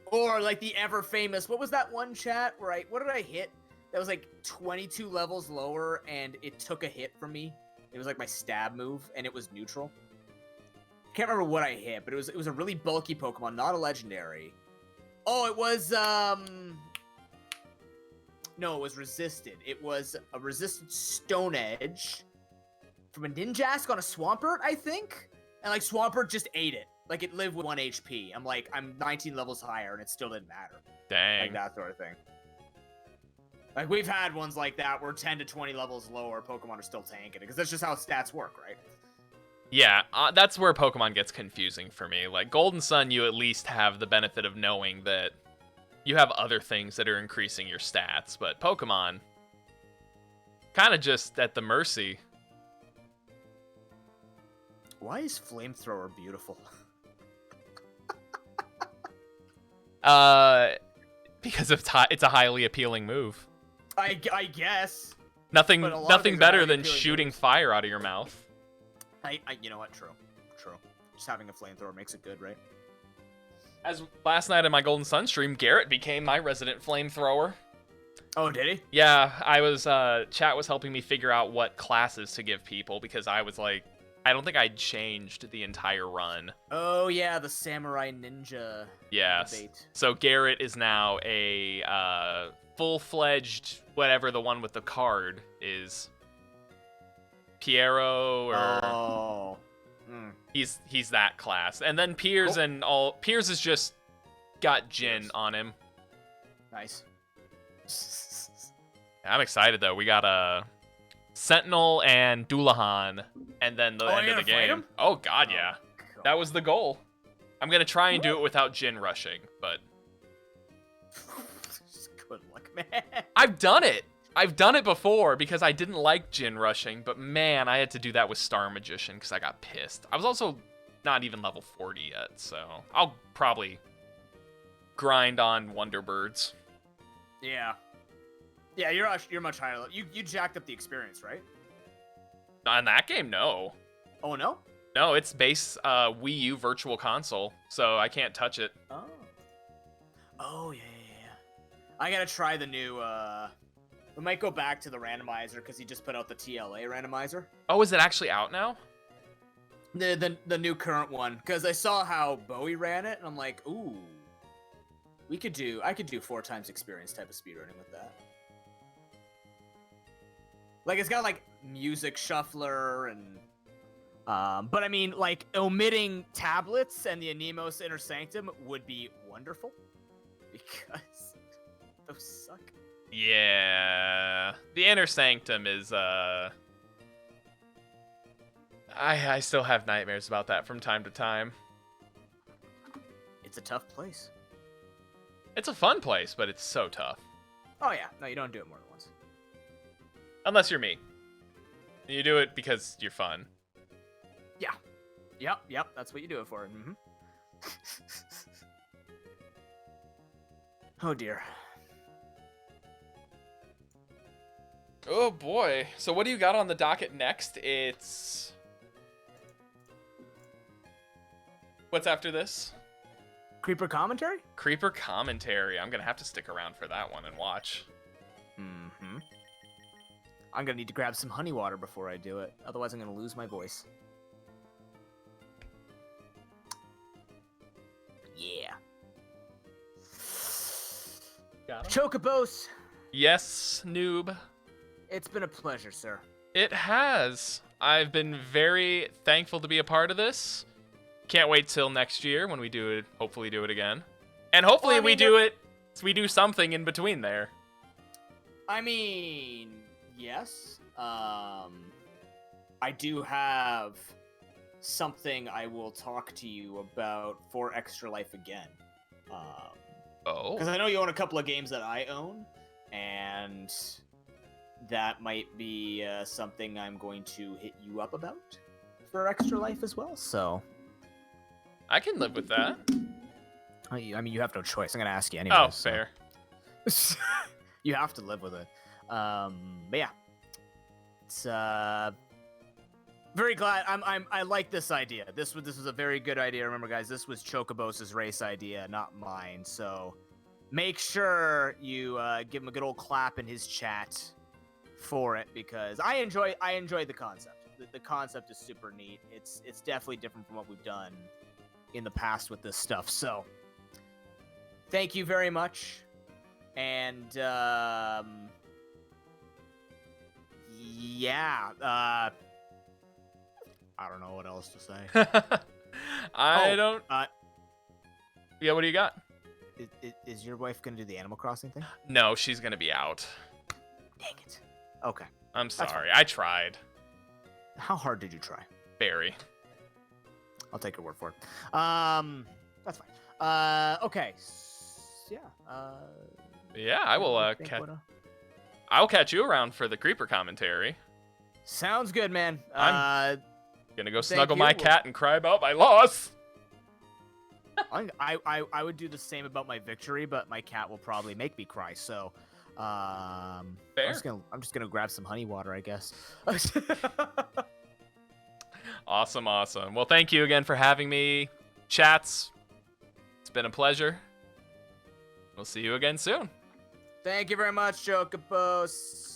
Or, like, the ever-famous... What was that one chat where what did I hit? That was, like, 22 levels lower, and it took a hit from me. It was, like, my stab move, and it was neutral. Can't remember what I hit, but it was a really bulky Pokemon, not a legendary. Oh, it was, No, it was resisted. It was a resisted Stone Edge from a Ninjask on a Swampert, I think? And, like, Swampert just ate it. Like, it lived with 1 HP. I'm 19 levels higher, and it still didn't matter. Dang. Like, that sort of thing. Like, we've had ones like that where 10 to 20 levels lower, Pokemon are still tanking it, because that's just how stats work, right? Yeah, that's where Pokemon gets confusing for me. Like, Golden Sun, you at least have the benefit of knowing that you have other things that are increasing your stats, but Pokemon, kind of just at the mercy. Why is Flamethrower beautiful? Because it's a highly appealing move. I guess. Nothing But a lot of nothing things are better highly than appealing shooting moves. fire out of your mouth. You know what? True. Just having a flamethrower makes it good, right? As last night in my Golden Sun stream, Garrett became my resident flamethrower. Oh, did he? Yeah, I was chat was helping me figure out what classes to give people because I was like, I don't think I'd changed the entire run. Oh yeah, the Samurai Ninja. Yes. Debate. So Garrett is now a full-fledged whatever the one with the card is. Piero or Oh. he's that class. And then Piers Piers has just got Jin on him. Nice. I'm excited though. We got a Sentinel and Doulahan, and then the end of the game. Oh god, yeah. God. That was the goal. I'm gonna try and do it without Jin rushing, but Good luck, man. I've done it. I've done it before because I didn't like Jin rushing, but man, I had to do that with Star Magician because I got pissed. I was also not even level 40 yet, so I'll probably grind on Wonderbirds. Yeah. Yeah, you're much higher level. You jacked up the experience, right? In that game, no. Oh no? No, it's base Wii U Virtual Console, so I can't touch it. Oh. Oh yeah. I gotta try the new. We might go back to the randomizer because he just put out the TLA randomizer. Oh, is it actually out now? The new current one, because I saw how Bowie ran it, and I'm like, ooh, I could do 4 times experience type of speedrunning with that. Like, it's got like music shuffler and but I mean, like, omitting tablets and the Anemos Inner Sanctum would be wonderful because those suck. Yeah, the Inner Sanctum is I still have nightmares about that from time to time. It's a tough place. It's a fun place, but it's so tough. Oh yeah, no, you don't do it more than once. Unless you're me. You do it because you're fun. Yeah. Yep, that's what you do it for. Mm-hmm. Oh dear. Oh boy. So what do you got on the docket next? It's... What's after this? Creeper commentary? Creeper commentary. I'm gonna have to stick around for that one and watch. Mm-hmm. I'm gonna need to grab some honey water before I do it. Otherwise, I'm gonna lose my voice. Yeah. Got him. Chocobos! Yes, noob. It's been a pleasure, sir. It has. I've been very thankful to be a part of this. Can't wait till next year when we do it. Hopefully do it again. And hopefully Well, I mean, we do something in between there. I mean, yes. I do have something I will talk to you about for Extra Life again. Oh. Because I know you own a couple of games that I own, and that might be something I'm going to hit you up about for Extra Life as well. So I can live with that. I mean, you have no choice. I'm gonna ask you anyway. Oh, fair. You have to live with it. But yeah, it's very glad. I like this idea. This was a very good idea. Remember, guys, this was Chocobos's race idea, not mine. So make sure you give him a good old clap in his chat for it, because I enjoy the concept. The concept is super neat. It's definitely different from what we've done in the past with this stuff. So thank you very much. And yeah, I don't know what else to say. I don't. Yeah, what do you got? Is your wife gonna do the Animal Crossing thing? No, she's gonna be out. Dang it. Okay. I'm fine. sorry. I tried. How hard did you try? Very. I'll take your word for it. That's fine. Okay. Yeah. Yeah, I will. I'll catch you around for the creeper commentary. Sounds good, man. I'm gonna go snuggle my cat and cry about my loss. I would do the same about my victory, but my cat will probably make me cry. So, fair. I'm just gonna grab some honey water, I guess. Awesome. Well, thank you again for having me, chats. It's been a pleasure. We'll see you again soon. Thank you very much, Chocobos.